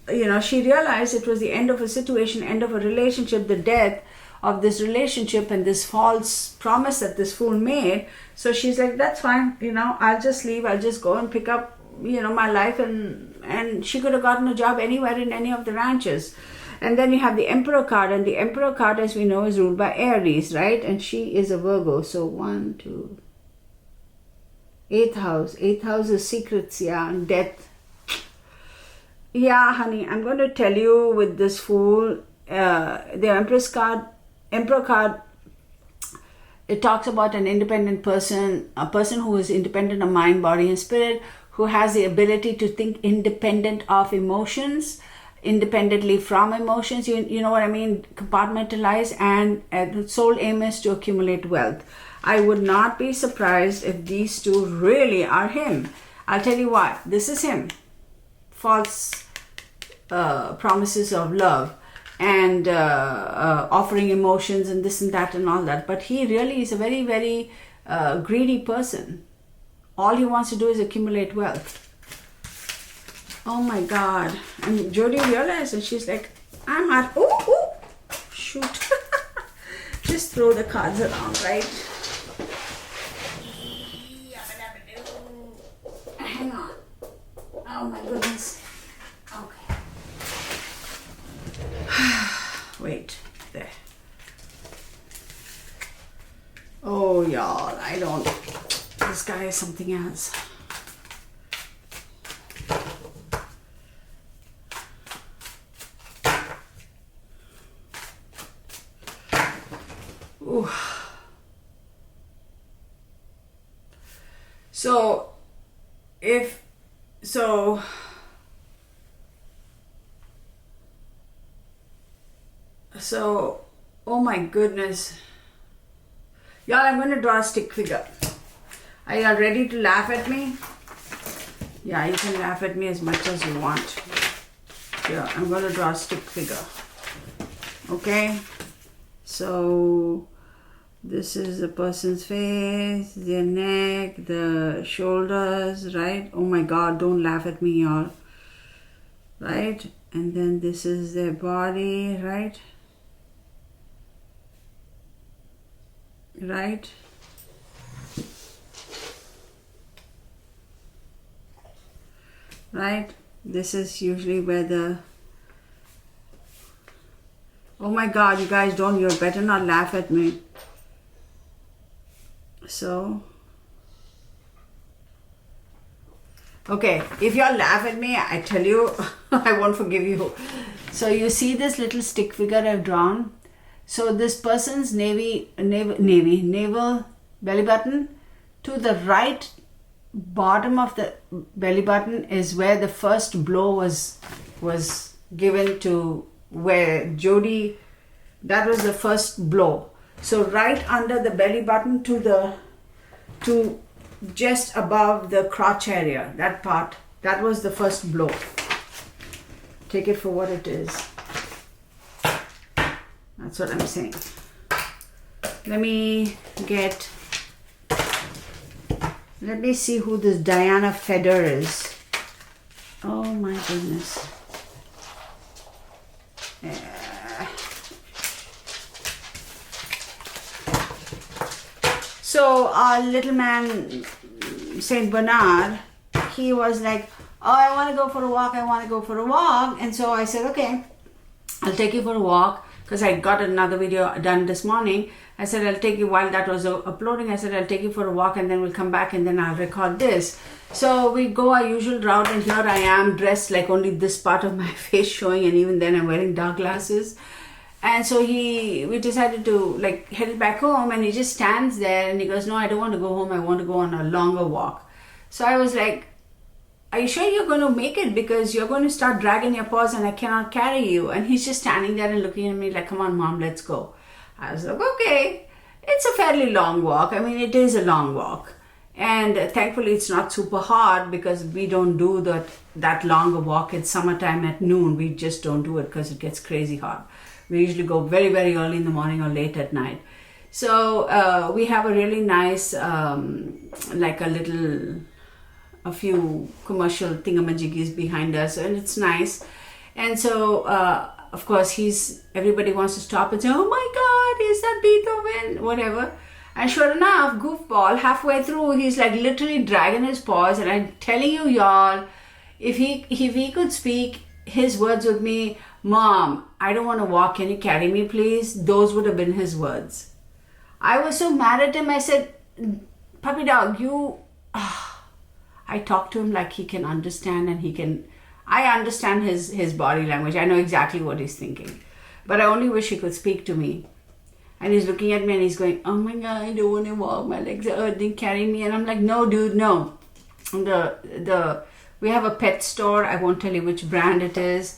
she realized it was the end of a situation, end of a relationship, the death of this relationship and this false promise that this fool made. So she's like, that's fine, I'll just leave, I'll just go and pick up, my life, and she could have gotten a job anywhere in any of the ranches. And then you have the Emperor card, and the Emperor card, as we know, is ruled by Aries, right? And she is a Virgo. So 1, 2, Eighth house. Eighth house is secrets, yeah, and death. Yeah, honey, I'm going to tell you with this Fool, the Emperor card, it talks about an independent person, a person who is independent of mind, body, and spirit, who has the ability to think independent of emotions, independently from emotions, you know what I mean, compartmentalize, and the sole aim is to accumulate wealth. I would not be surprised if these two really are him. I'll tell you why. This is him. False promises of love and offering emotions and this and that and all that. But he really is a very, very greedy person. All he wants to do is accumulate wealth. Oh my God. And Jody realized and she's like, I'm hot. Oh, shoot. Just throw the cards around, right? Hang on. Oh my goodness. Okay. Wait, there. Oh, y'all, this guy is something else. Ooh. So, oh my goodness. Y'all, I'm going to draw a stick figure. Are y'all ready to laugh at me? Yeah, you can laugh at me as much as you want. Yeah, I'm going to draw a stick figure. Okay? So, this is the person's face, their neck, the shoulders, right? Oh my God, don't laugh at me, y'all. Right? And then this is their body, right? Right? Right? This is usually where the... Oh my God, you guys you better not laugh at me. So... Okay, if y'all laugh at me, I tell you, I won't forgive you. So you see this little stick figure I've drawn? So this person's navel belly button, to the right bottom of the belly button is where the first blow was given to where Jody, that was the first blow. So right under the belly button to just above the crotch area, that part, that was the first blow. Take it for what it is. That's what I'm saying. Let me see who this Diana Feder is. Oh my goodness. So our little man, Saint Bernard, he was like, oh, I want to go for a walk, And so I said, okay, I'll take you for a walk, because I got another video done this morning. I said, I'll take you, while that was uploading, I said, I'll take you for a walk and then we'll come back and then I'll record this. So we go our usual route, and here I am dressed like only this part of my face showing, and even then I'm wearing dark glasses. And so we decided to head back home, and he just stands there and he goes, no, I don't want to go home. I want to go on a longer walk. So I was like, are you sure you're going to make it? Because you're going to start dragging your paws and I cannot carry you. And he's just standing there and looking at me like, come on, Mom, let's go. I was like, okay. It's a fairly long walk. I mean, it is a long walk. And thankfully, it's not super hard, because we don't do that longer walk. It's summertime at noon. We just don't do it because it gets crazy hot. We usually go very, very early in the morning or late at night. So we have a really nice, a few commercial thingamajiggies behind us, and it's nice. And so, of course, everybody wants to stop and say, oh my God, is that Beethoven? Whatever. And sure enough, goofball, halfway through, he's literally dragging his paws. And I'm telling you, y'all, if he could speak his words with me, Mom, I don't want to walk, can you carry me please? Those would have been his words. I was so mad at him. I said, puppy dog, you... I talk to him like he can understand, and I understand his body language. I know exactly what he's thinking. But I only wish he could speak to me. And he's looking at me and he's going, oh my God, I don't want to walk. My legs are hurting, carry me. And I'm like, no, dude, no. We have a pet store. I won't tell you which brand it is.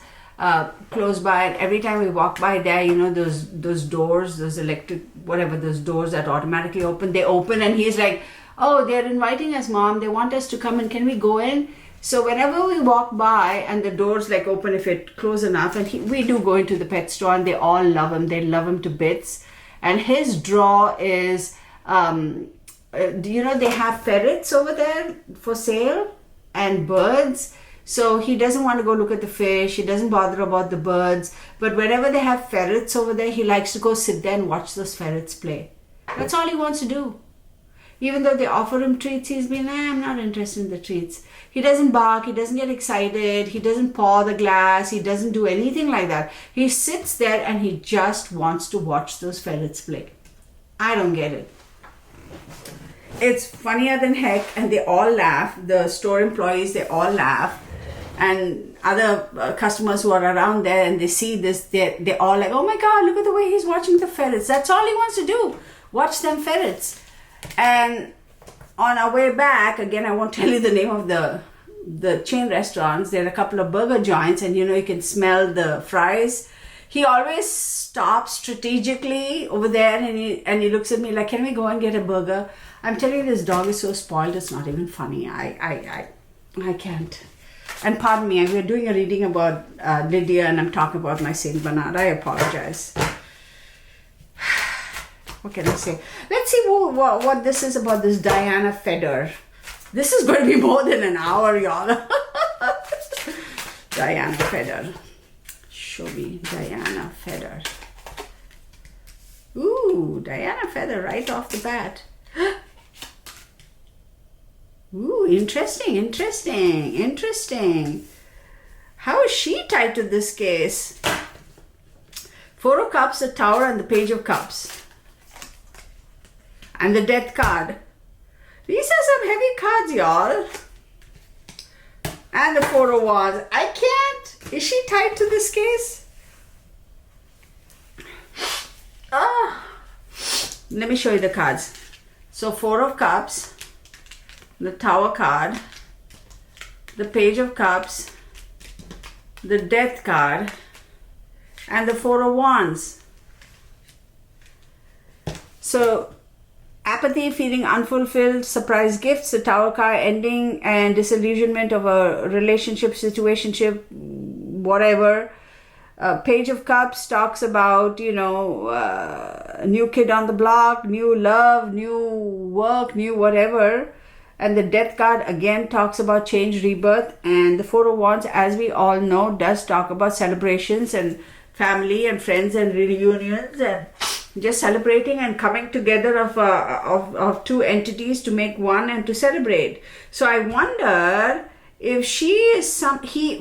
Close by, and every time we walk by there, you know, those doors, those electric, whatever, those doors that automatically open, they open, and he's like, oh, they're inviting us, Mom. They want us to come in. Can we go in? So whenever we walk by and the doors like open if it close enough, and we do go into the pet store, and they all love him. They love him to bits. And his draw is, you know, they have ferrets over there for sale and birds. So he doesn't want to go look at the fish. He doesn't bother about the birds. But whenever they have ferrets over there, he likes to go sit there and watch those ferrets play. That's all he wants to do. Even though they offer him treats, he's been, I'm not interested in the treats. He doesn't bark. He doesn't get excited. He doesn't paw the glass. He doesn't do anything like that. He sits there and he just wants to watch those ferrets play. I don't get it. It's funnier than heck, and they all laugh. The store employees, they all laugh. And other customers who are around there and they see this, they're all like, oh my God, look at the way he's watching the ferrets. That's all he wants to do, watch them ferrets. And on our way back, again, I won't tell you the name of the chain restaurants. There are a couple of burger joints, and you know, you can smell the fries. He always stops strategically over there, and he looks at me like, can we go and get a burger? I'm telling you, this dog is so spoiled, it's not even funny. I can't. And pardon me, we're doing a reading about Lydia, and I'm talking about my Saint Bernard. I apologize. What can I say? Let's see what this is about this Diana Feder. This is going to be more than an hour, y'all. Diana Feder. Show me Diana Feder. Ooh, Diana Feder right off the bat. Ooh, interesting. How is she tied to this case? Four of Cups, the Tower, and the Page of Cups. And the Death card. These are some heavy cards, y'all. And the Four of Wands. I can't. Is she tied to this case? Let me show you the cards. So Four of Cups, the Tower card, the Page of Cups, the Death card, and the Four of Wands. So apathy, feeling unfulfilled, surprise gifts, the Tower card, ending and disillusionment of a relationship, situationship, whatever. Page of Cups talks about, you know, a new kid on the block, new love, new work, new whatever. And the Death card again talks about change, rebirth. And the Four of Wands, as we all know, does talk about celebrations and family and friends and reunions and just celebrating and coming together of two entities to make one and to celebrate. So I wonder if she is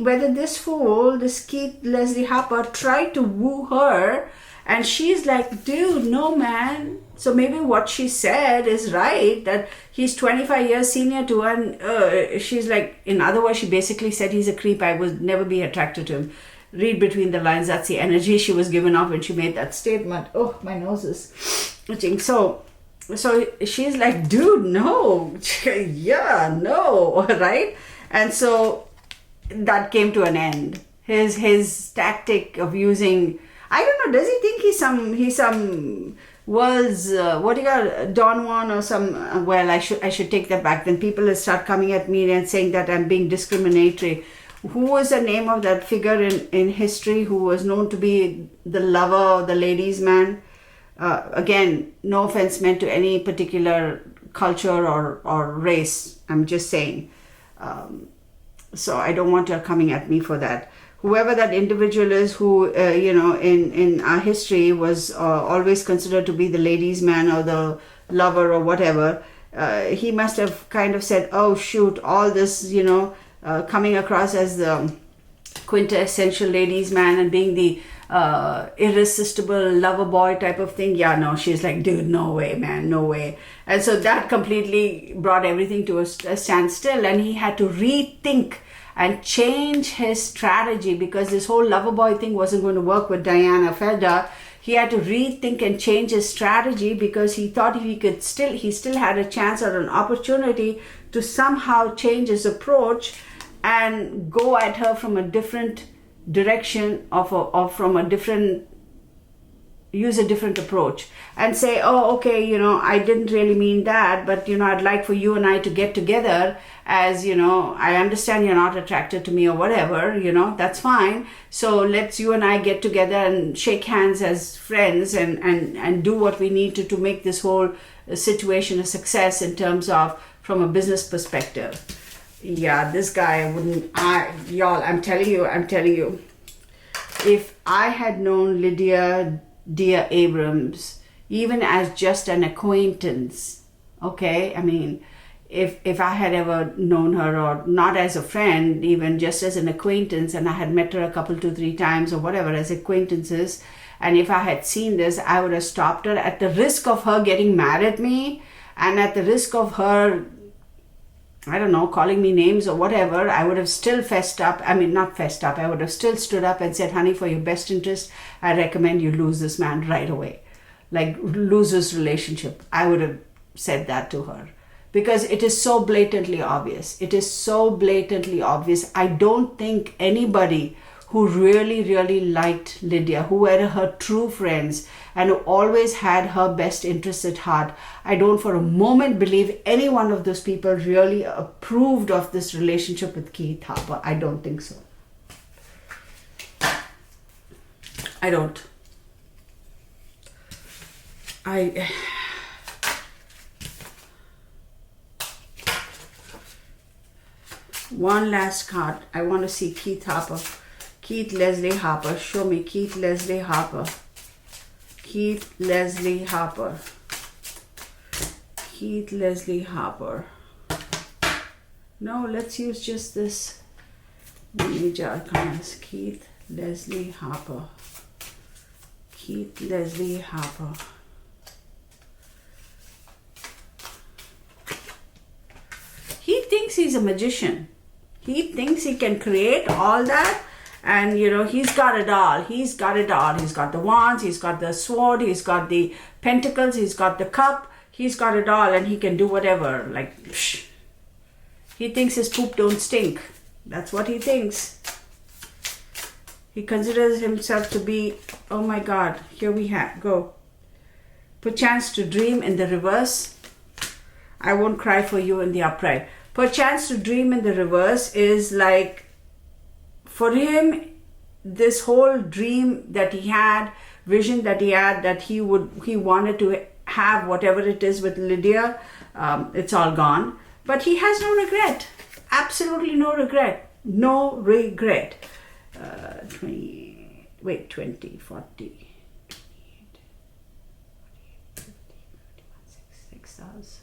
whether this fool, this Keith Leslie Harper, tried to woo her, and she's like, dude, no man. So maybe what she said is right, that he's 25 years senior to her, and she's like, in other words, she basically said he's a creep. I would never be attracted to him. Read between the lines. That's the energy she was given off when she made that statement. Oh, my nose is itching. So she's like, dude, no. Yeah, no, right? And so that came to an end. His tactic of using, I don't know, does he think he's some world's what do you got, Don Juan or some? Well, I should take that back. Then people will start coming at me and saying that I'm being discriminatory. Who was the name of that figure in history who was known to be the lover of the ladies' man? Again, no offense meant to any particular culture or race. I'm just saying. So I don't want her coming at me for that. Whoever that individual is who, you know, in our history was always considered to be the ladies' man or the lover or whatever, he must have kind of said, oh shoot, all this, you know, coming across as the quintessential ladies man and being the irresistible lover boy type of thing. Yeah, no, she's like, dude, no way, man, no way. And so that completely brought everything to a standstill, and he had to rethink and change his strategy because this whole lover boy thing wasn't going to work with Diana Felder. He had to rethink and change his strategy because he thought he still had a chance or an opportunity to somehow change his approach and go at her from a different direction use a different approach and say, oh, okay, I didn't really mean that, but I'd like for you and I to get together, as I understand you're not attracted to me or whatever, that's fine, so let's you and I get together and shake hands as friends and do what we need to make this whole situation a success in terms of from a business perspective. Yeah, this guy I'm telling you, if I had known Lydia dear Abrams, even as just an acquaintance, okay, I mean, if I had ever known her, or not as a friend, even just as an acquaintance, and I had met her a couple, 2-3 times or whatever as acquaintances, and if I had seen this, I would have stopped her at the risk of her getting mad at me and at the risk of her, I don't know, calling me names or whatever. I would have still I would have still stood up and said, honey, for your best interest, I recommend you lose this man right away. Like, lose this relationship. I would have said that to her. Because it is so blatantly obvious. It is so blatantly obvious. I don't think anybody who really, really liked Lydia, who were her true friends, and who always had her best interests at heart, I don't for a moment believe any one of those people really approved of this relationship with Keith Harper. I don't think so. I don't. One last card. I want to see Keith Harper. Keith Leslie Harper. Show me Keith Leslie Harper. Keith Leslie Harper. Keith Leslie Harper. No, let's use just this major arcanas. Keith Leslie Harper. Keith Leslie Harper. He thinks he's a magician. He thinks he can create all that. And he's got it all. He's got it all. He's got the wands, he's got the sword, he's got the pentacles, he's got the cup, he's got it all, and he can do whatever. Like, psh. He thinks his poop don't stink. That's what he thinks. He considers himself to be, oh my God, here we go. Perchance to dream in the reverse. I won't cry for you in the upright. Perchance to dream in the reverse is like, for him, this whole dream that he had, vision that he had, that he wanted to have whatever it is with Lydia, it's all gone. But he has no regret. Absolutely no regret. No regret. 20, 40, 6,000.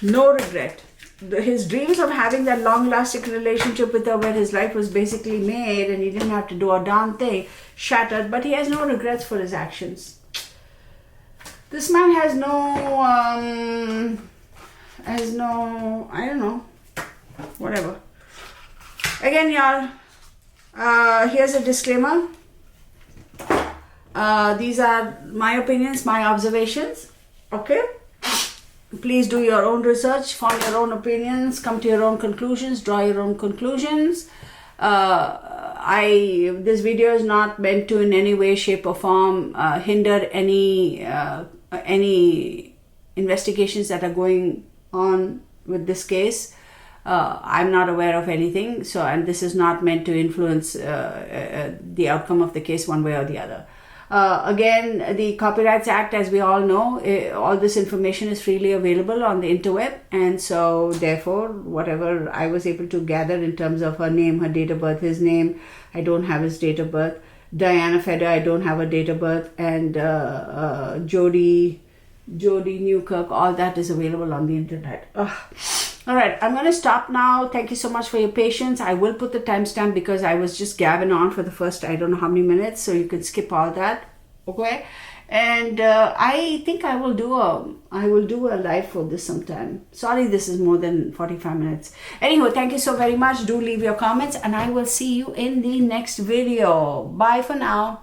No regret. His dreams of having that long-lasting relationship with her where his life was basically made and he didn't have to do a darn thing, shattered, but he has no regrets for his actions. This man has no, I don't know, whatever. Again, y'all, here's a disclaimer. These are my opinions, my observations, okay? Please do your own research, form your own opinions, come to your own conclusions, draw your own conclusions. This video is not meant to in any way, shape or form hinder any investigations that are going on with this case. I'm not aware of anything, and this is not meant to influence the outcome of the case one way or the other. Again, the Copyrights Act, as we all know, all this information is freely available on the interweb, and so therefore whatever I was able to gather in terms of her name, her date of birth, his name, I don't have his date of birth. Diana Feder, I don't have her date of birth, and Jodie Newkirk, all that is available on the internet. All right, I'm going to stop now. Thank you so much for your patience. I will put the timestamp because I was just gabbing on for the first, I don't know how many minutes, so you can skip all that. Okay, and I think I will do a live for this sometime. Sorry, this is more than 45 minutes. Anyway, thank you so very much. Do leave your comments, and I will see you in the next video. Bye for now.